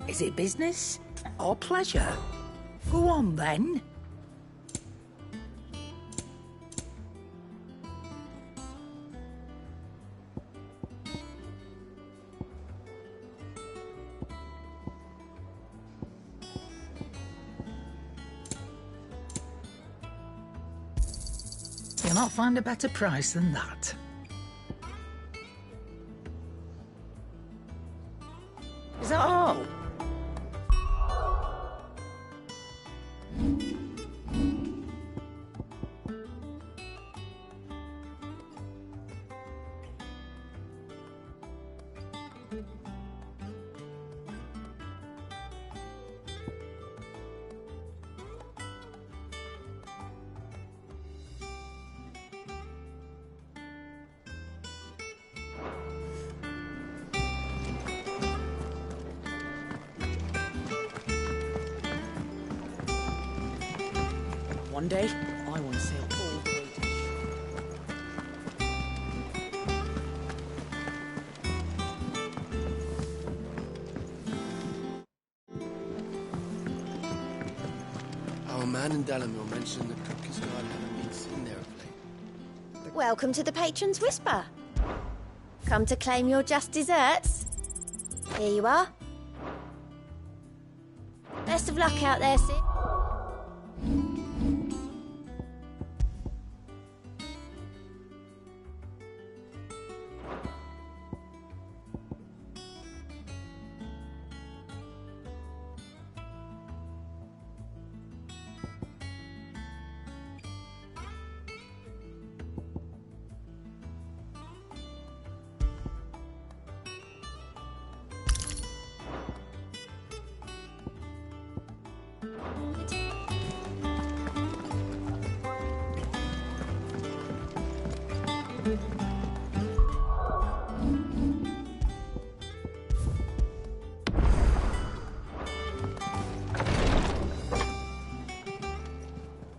Is it business or pleasure? Go on, then. You'll not find a better price than that. Is that all? One day, I want to sail all the way to... Our man in Dalamil mentioned the Cookie's Garden haven't been seen there of late. Welcome to the Patron's Whisper. Come to claim your just desserts? Here you are. Best of luck out there, Sid.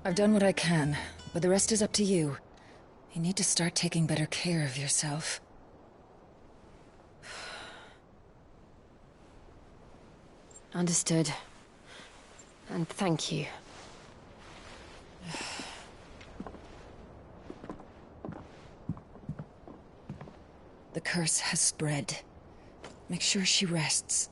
I've done what I can, but the rest is up to you. You need to start taking better care of yourself. Understood. And thank you. The curse has spread. Make sure she rests.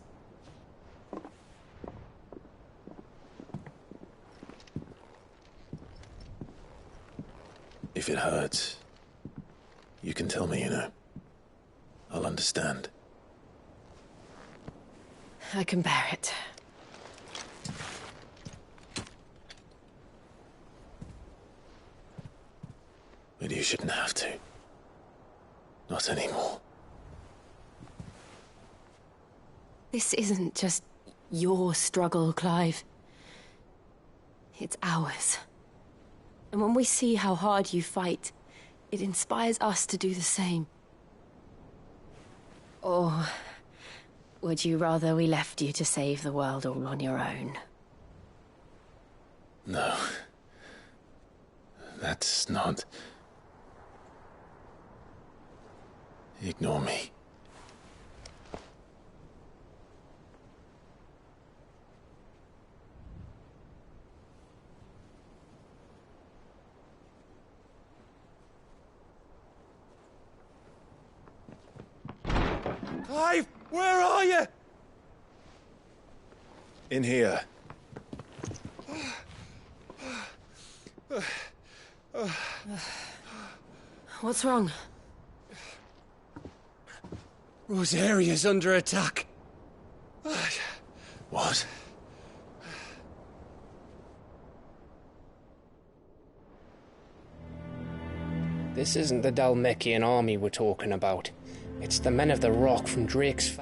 If it hurts, you can tell me, I'll understand. I can bear it. But you shouldn't have to. Not anymore. This isn't just your struggle, Clive. It's ours. And when we see how hard you fight, it inspires us to do the same. Or would you rather we left you to save the world all on your own? No. That's not... Ignore me. Clive, where are you? In here. What's wrong? Rosaria's under attack. What? This isn't the Dalmekian army we're talking about. It's the men of the Rock from Drake's...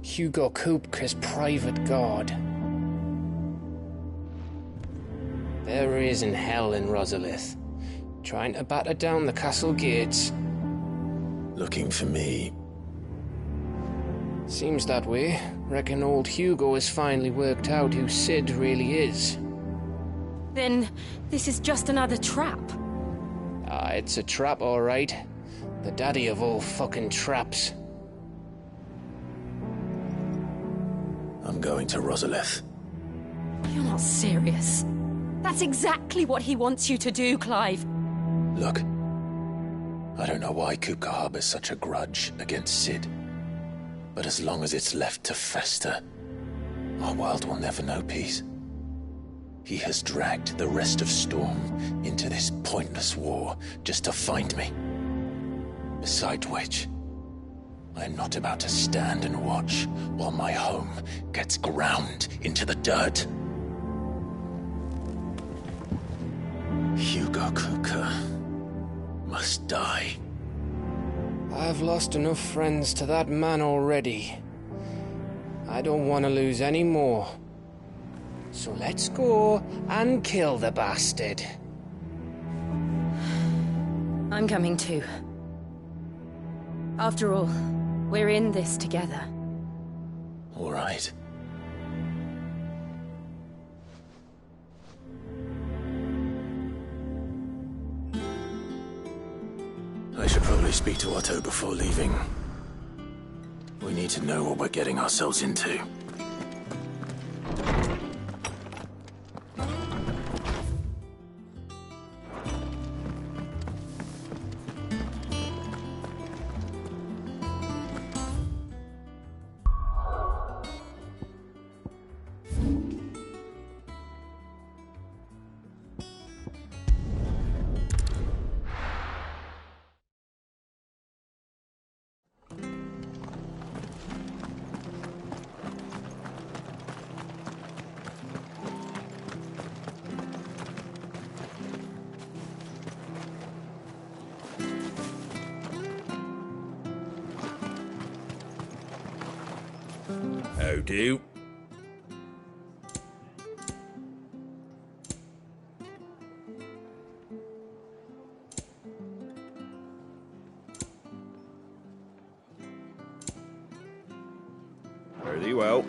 Hugo Kupka's private guard. There he is in hell in Rosalith, trying to batter down the castle gates. Looking for me? Seems that way. Reckon old Hugo has finally worked out who Sid really is. Then this is just another trap. Ah, it's a trap, all right. The daddy of all fucking traps. I'm going to Rosalith. You're not serious. That's exactly what he wants you to do, Clive. Look, I don't know why Kupka harbors such a grudge against Sid. But as long as it's left to fester, our world will never know peace. He has dragged the rest of Storm into this pointless war just to find me. Besides which, I am not about to stand and watch while my home gets ground into the dirt. Hugo Kupka must die. I've lost enough friends to that man already. I don't want to lose any more. So let's go and kill the bastard. I'm coming too. After all, we're in this together. All right. I should probably speak to Otto before leaving. We need to know what we're getting ourselves into. How do? Very well.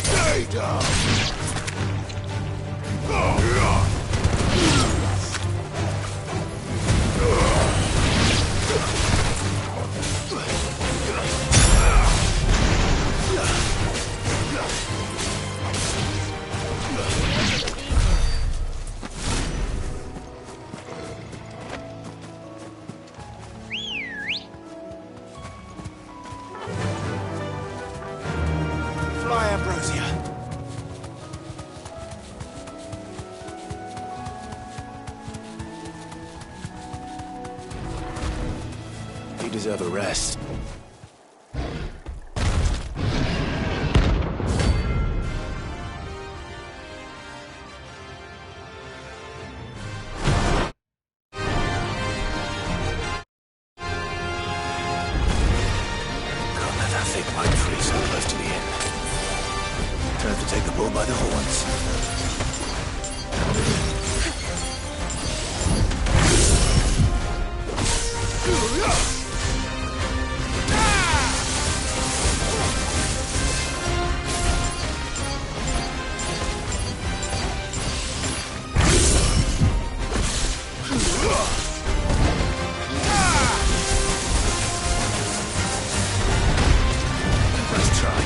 Stay down! Fly, Ambrosia. You deserve a rest. Can't let that fake mind freeze so close to the end. Time to take the bull by the horns. Let's try.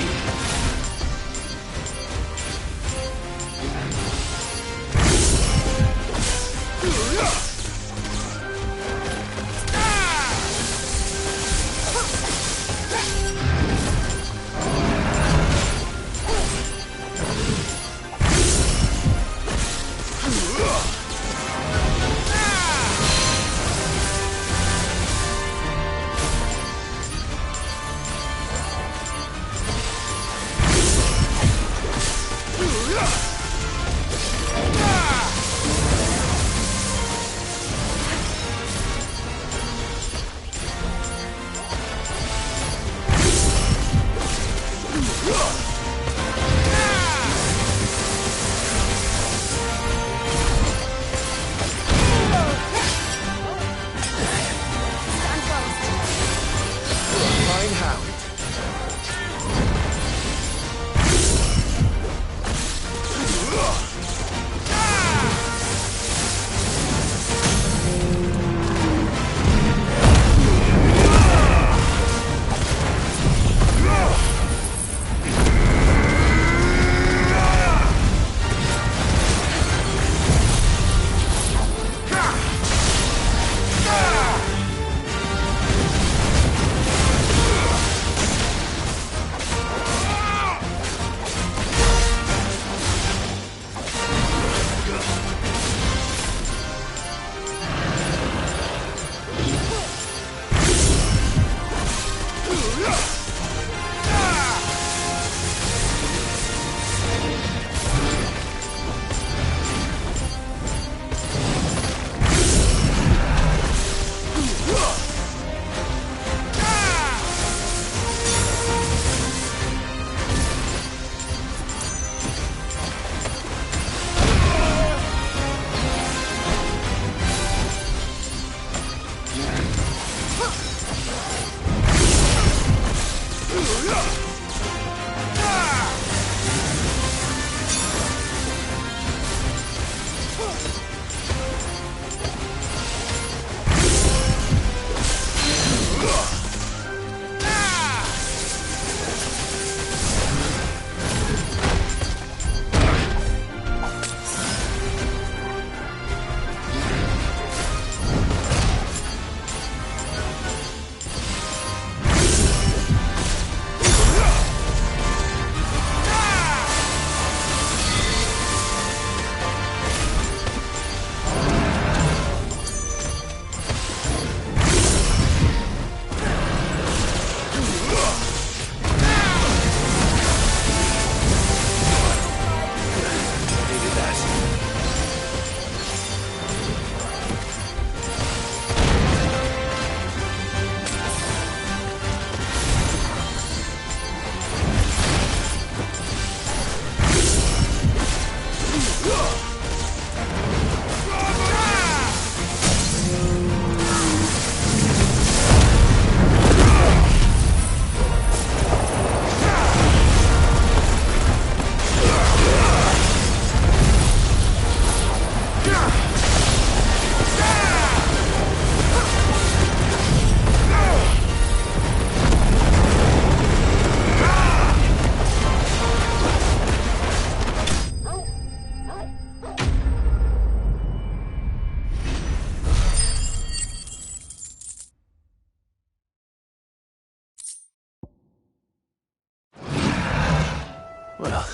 Well,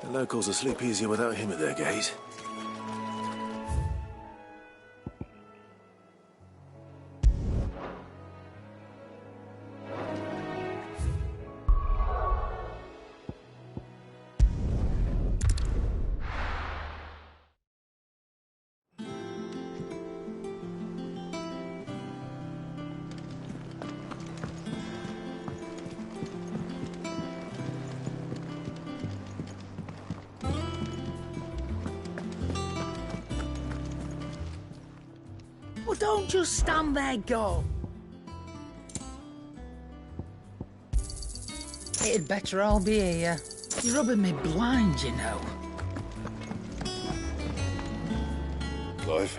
the locals will sleep easier without him at their gate. Well, don't just stand there, go. It'd better all be here. You're rubbing me blind, you know. Clive?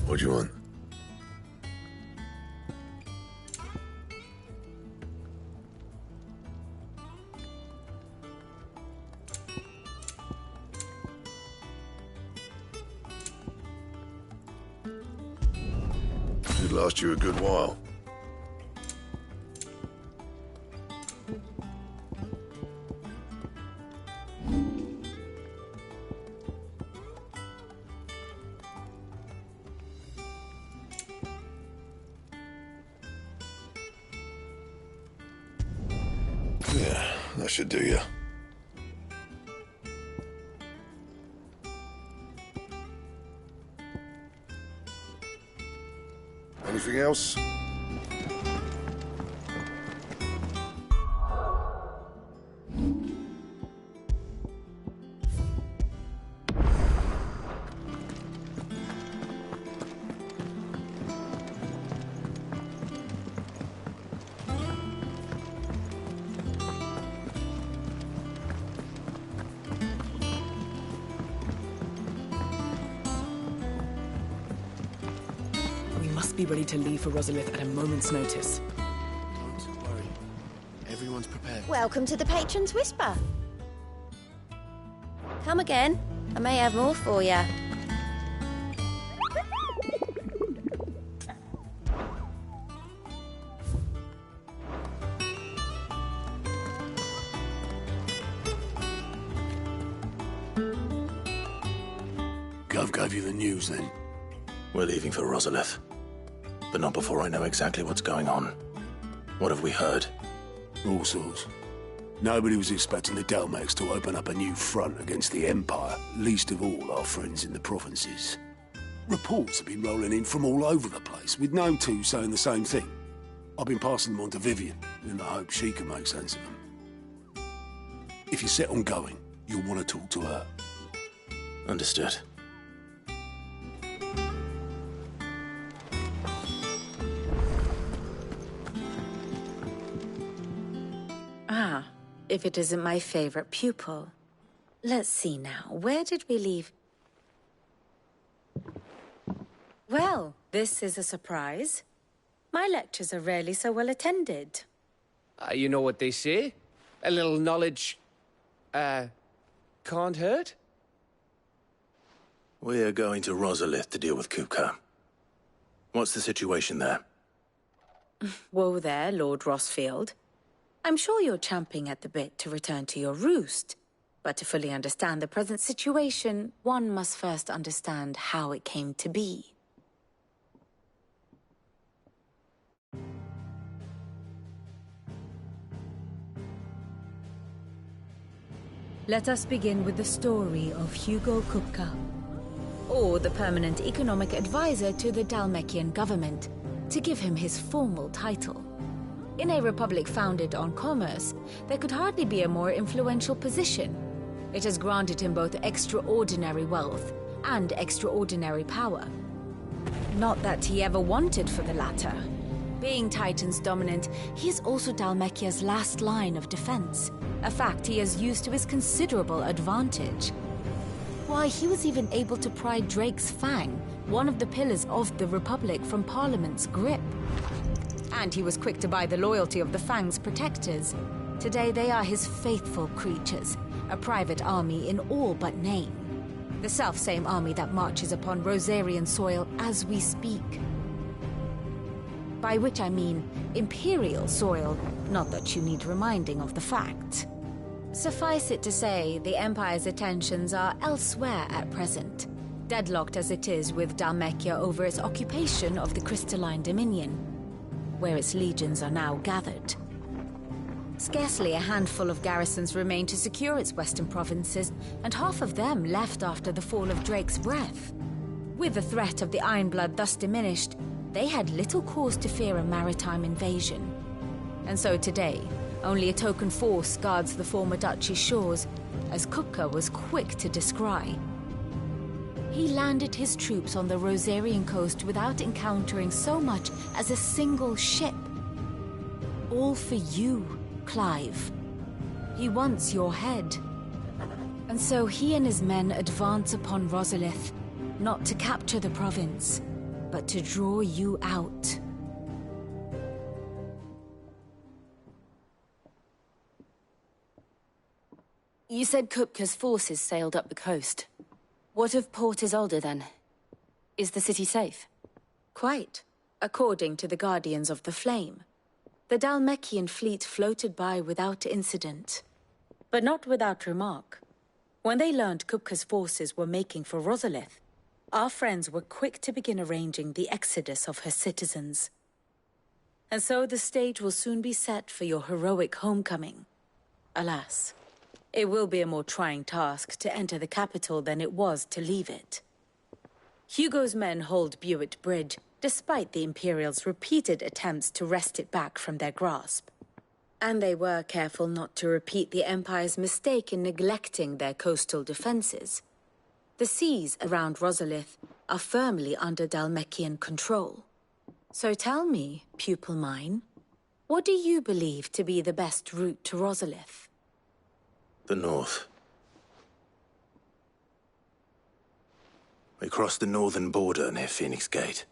What do you want? Should last you a good while. Yeah, that should do you. Anything else? Be ready to leave for Rosalith at a moment's notice. Don't worry. Everyone's prepared. Welcome to the Patron's Whisper. Come again. I may have more for you. Gov gave you the news then? We're leaving for Rosalith. But not before I know exactly what's going on. What have we heard? All sorts. Nobody was expecting the Dalmex to open up a new front against the Empire, least of all our friends in the provinces. Reports have been rolling in from all over the place, with no two saying the same thing. I've been passing them on to Vivian, in the hope she can make sense of them. If you're set on going, you'll want to talk to her. Understood. Ah, if it isn't my favorite pupil. Let's see now, where did we leave? Well, this is a surprise. My lectures are rarely so well attended. You know what they say? A little knowledge, can't hurt? We're going to Rosalith to deal with Kupka. What's the situation there? Whoa there, Lord Rossfield. I'm sure you're champing at the bit to return to your roost. But to fully understand the present situation, one must first understand how it came to be. Let us begin with the story of Hugo Kupka, or the permanent economic advisor to the Dalmekian government, to give him his formal title. In a republic founded on commerce, there could hardly be a more influential position. It has granted him both extraordinary wealth and extraordinary power. Not that he ever wanted for the latter. Being Titan's dominant, he is also Dalmekia's last line of defense, a fact he has used to his considerable advantage. Why, he was even able to pry Drake's Fang, one of the pillars of the Republic, from Parliament's grip. And he was quick to buy the loyalty of the Fang's protectors. Today they are his faithful creatures, a private army in all but name. The self-same army that marches upon Rosarian soil as we speak. By which I mean Imperial soil, not that you need reminding of the fact. Suffice it to say, the Empire's attentions are elsewhere at present, deadlocked as it is with Dhalmekia over its occupation of the Crystalline Dominion, where its legions are now gathered. Scarcely a handful of garrisons remain to secure its western provinces, and half of them left after the fall of Drake's Breath. With the threat of the Ironblood thus diminished, they had little cause to fear a maritime invasion. And so today, only a token force guards the former duchy's shores, as Kupka was quick to descry. He landed his troops on the Rosarian coast without encountering so much as a single ship. All for you, Clive. He wants your head. And so he and his men advance upon Rosalith, not to capture the province, but to draw you out. You said Kupka's forces sailed up the coast. What of Port Isolde, then? Is the city safe? Quite, according to the Guardians of the Flame. The Dhalmekian fleet floated by without incident. But not without remark. When they learned Kupka's forces were making for Rosalith, our friends were quick to begin arranging the exodus of her citizens. And so the stage will soon be set for your heroic homecoming. Alas, it will be a more trying task to enter the capital than it was to leave it. Hugo's men hold Buett Bridge, despite the Imperials' repeated attempts to wrest it back from their grasp. And they were careful not to repeat the Empire's mistake in neglecting their coastal defenses. The seas around Rosalith are firmly under Dhalmekian control. So tell me, pupil mine, what do you believe to be the best route to Rosalith? The north. We cross the northern border near Phoenix Gate,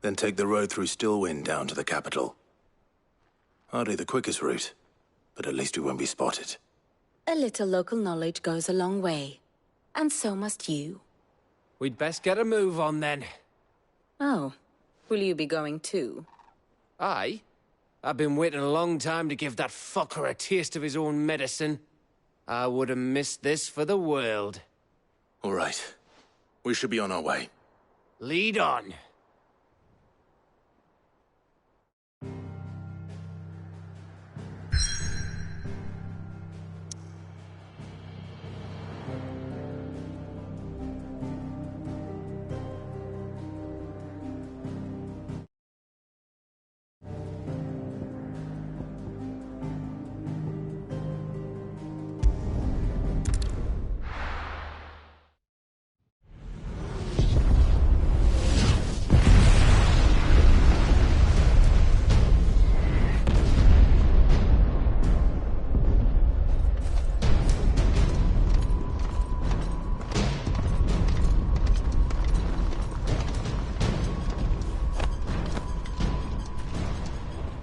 then take the road through Stillwind down to the capital. Hardly the quickest route, but at least we won't be spotted. A little local knowledge goes a long way, and so must you. We'd best get a move on then. Oh, will you be going too? Aye. I've been waiting a long time to give that fucker a taste of his own medicine. I would have missed this for the world. All right. We should be on our way. Lead on.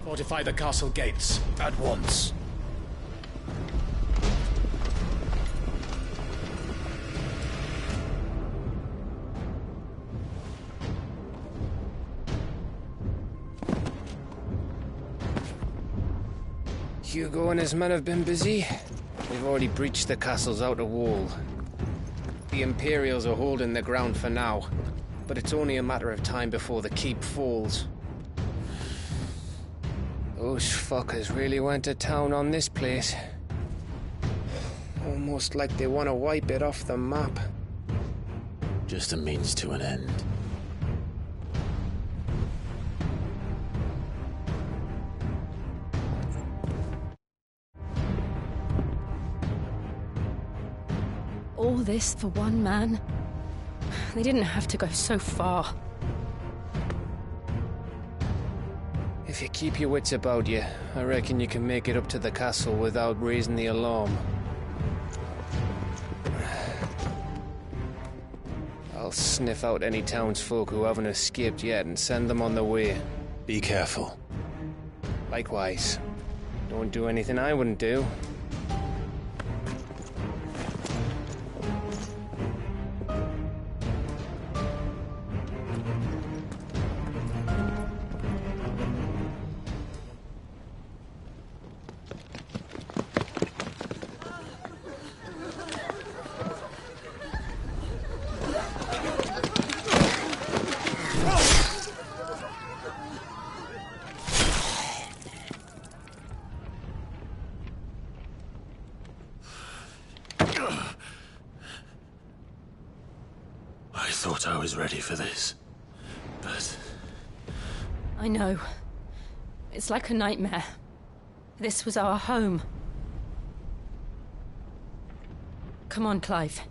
Fortify the castle gates, at once. Hugo and his men have been busy. We've already breached the castle's outer wall. The Imperials are holding the ground for now, but it's only a matter of time before the keep falls. Those fuckers really went to town on this place. Almost like they want to wipe it off the map. Just a means to an end. All this for one man? They didn't have to go so far. If you keep your wits about you, I reckon you can make it up to the castle without raising the alarm. I'll sniff out any townsfolk who haven't escaped yet and send them on their way. Be careful. Likewise. Don't do anything I wouldn't do. thought I was ready for this, but... I know. It's like a nightmare. This was our home. Come on, Clive.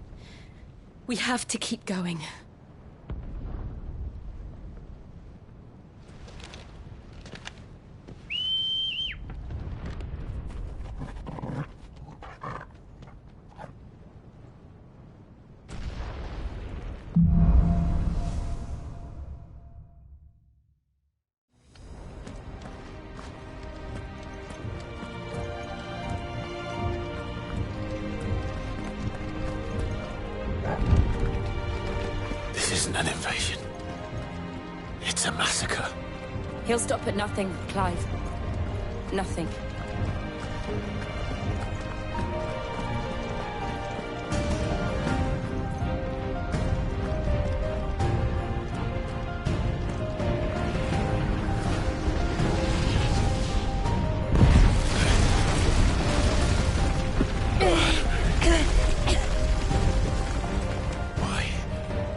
We have to keep going. This isn't an invasion. It's a massacre. He'll stop at nothing, Clive. Nothing.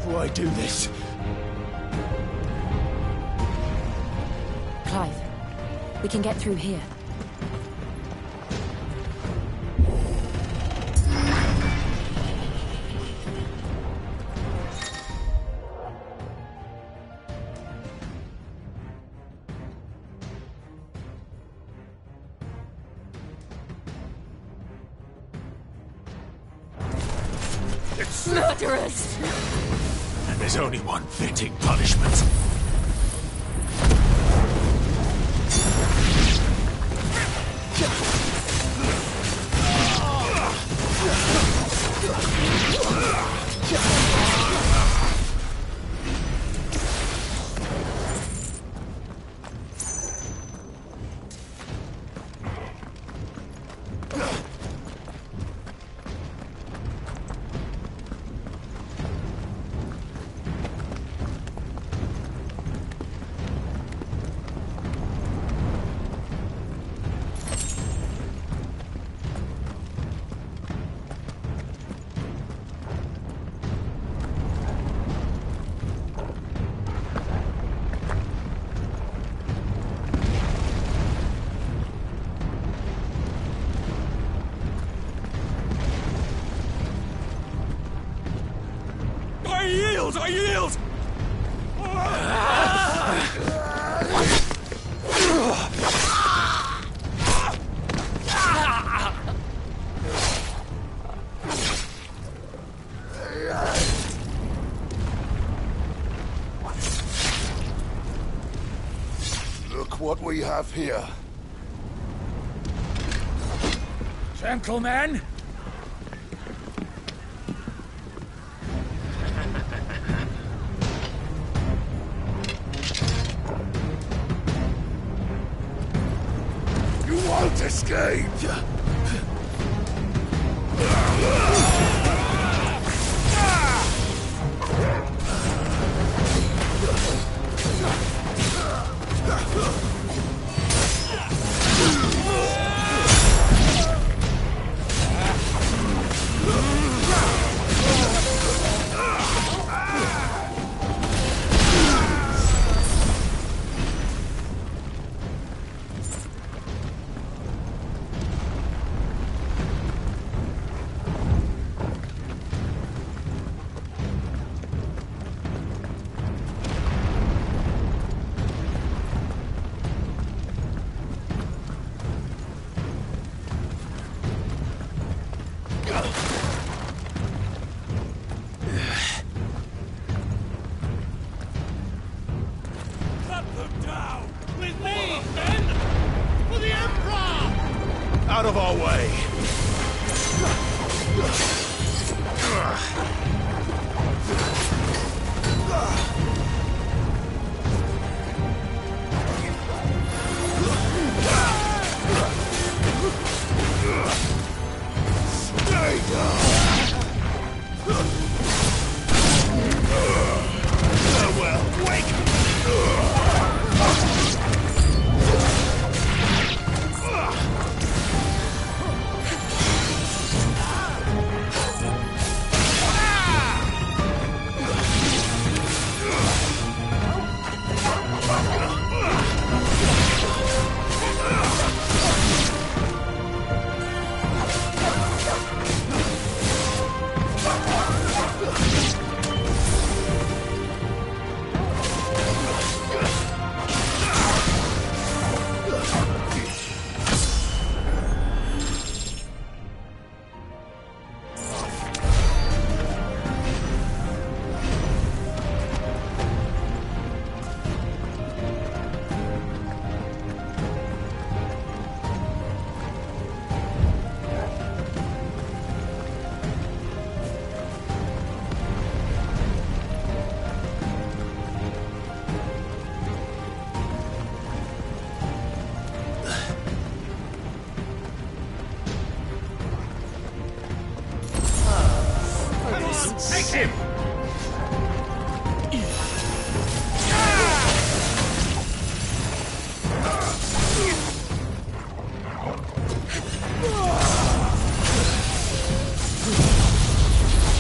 Why do this? Clive, we can get through here. It's murderers! And there's only one fitting punishment. I yield! Look what we have here. Gentlemen! Won't escape! Out of our way! Stay down! Farewell, wake! Face him!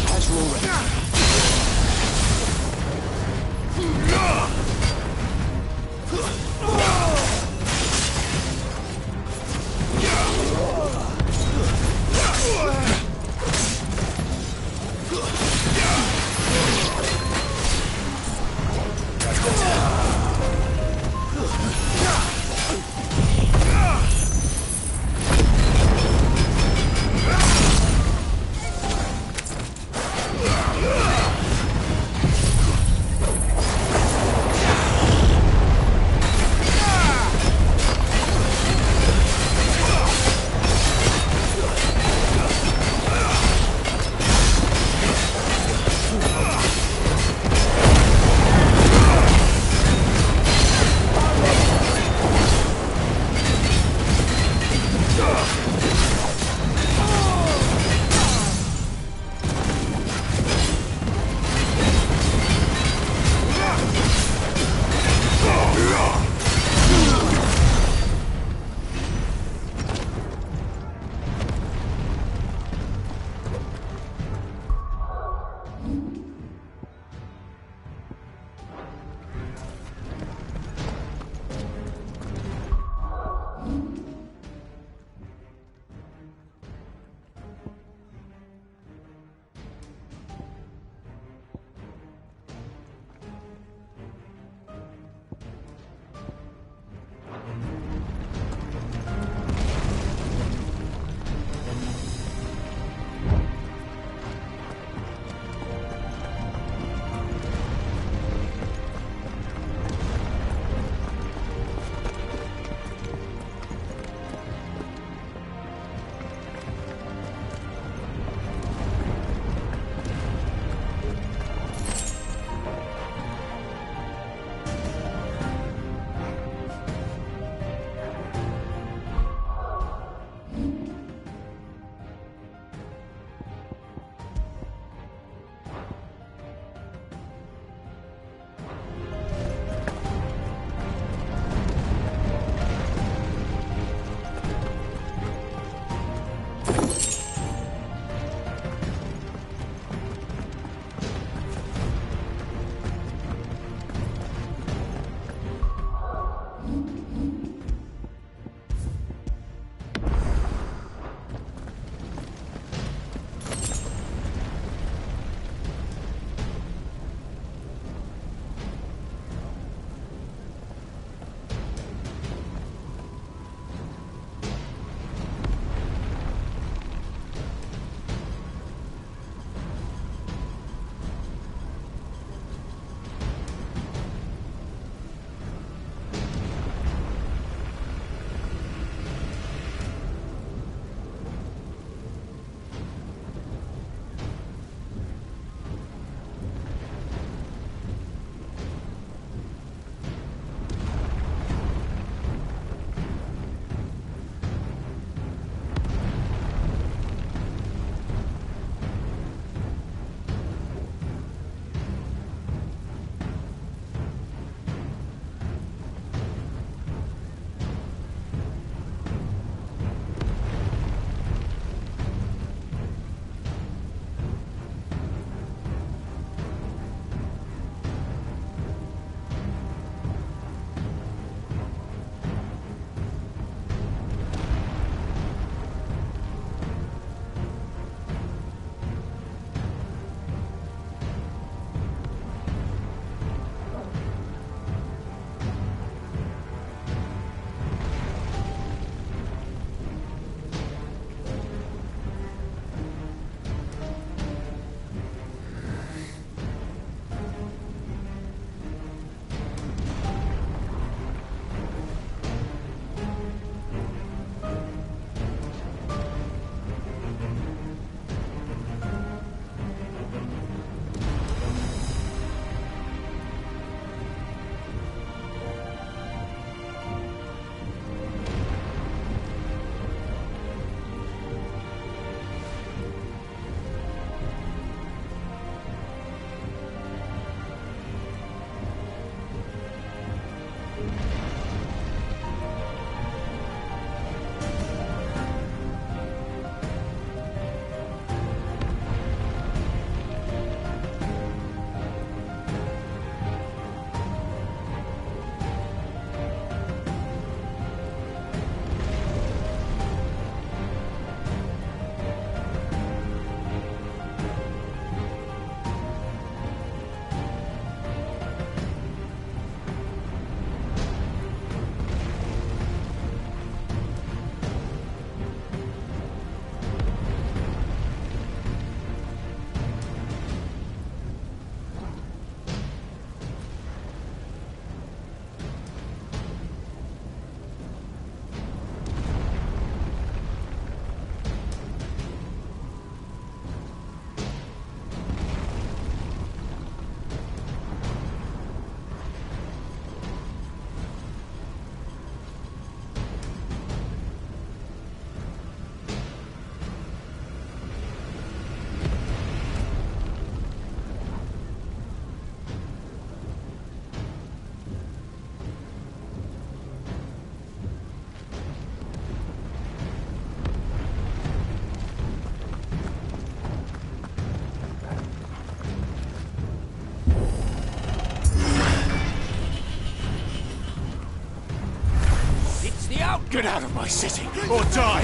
That's Rory. Get out of my city, or die!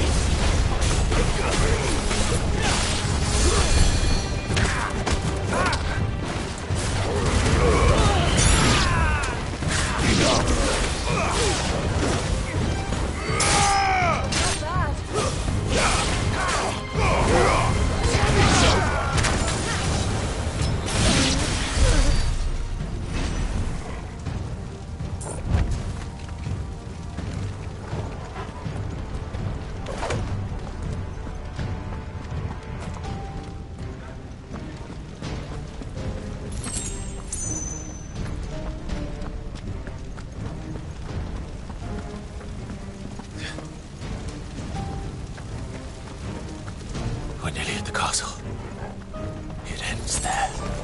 We're nearly at the castle. It ends there.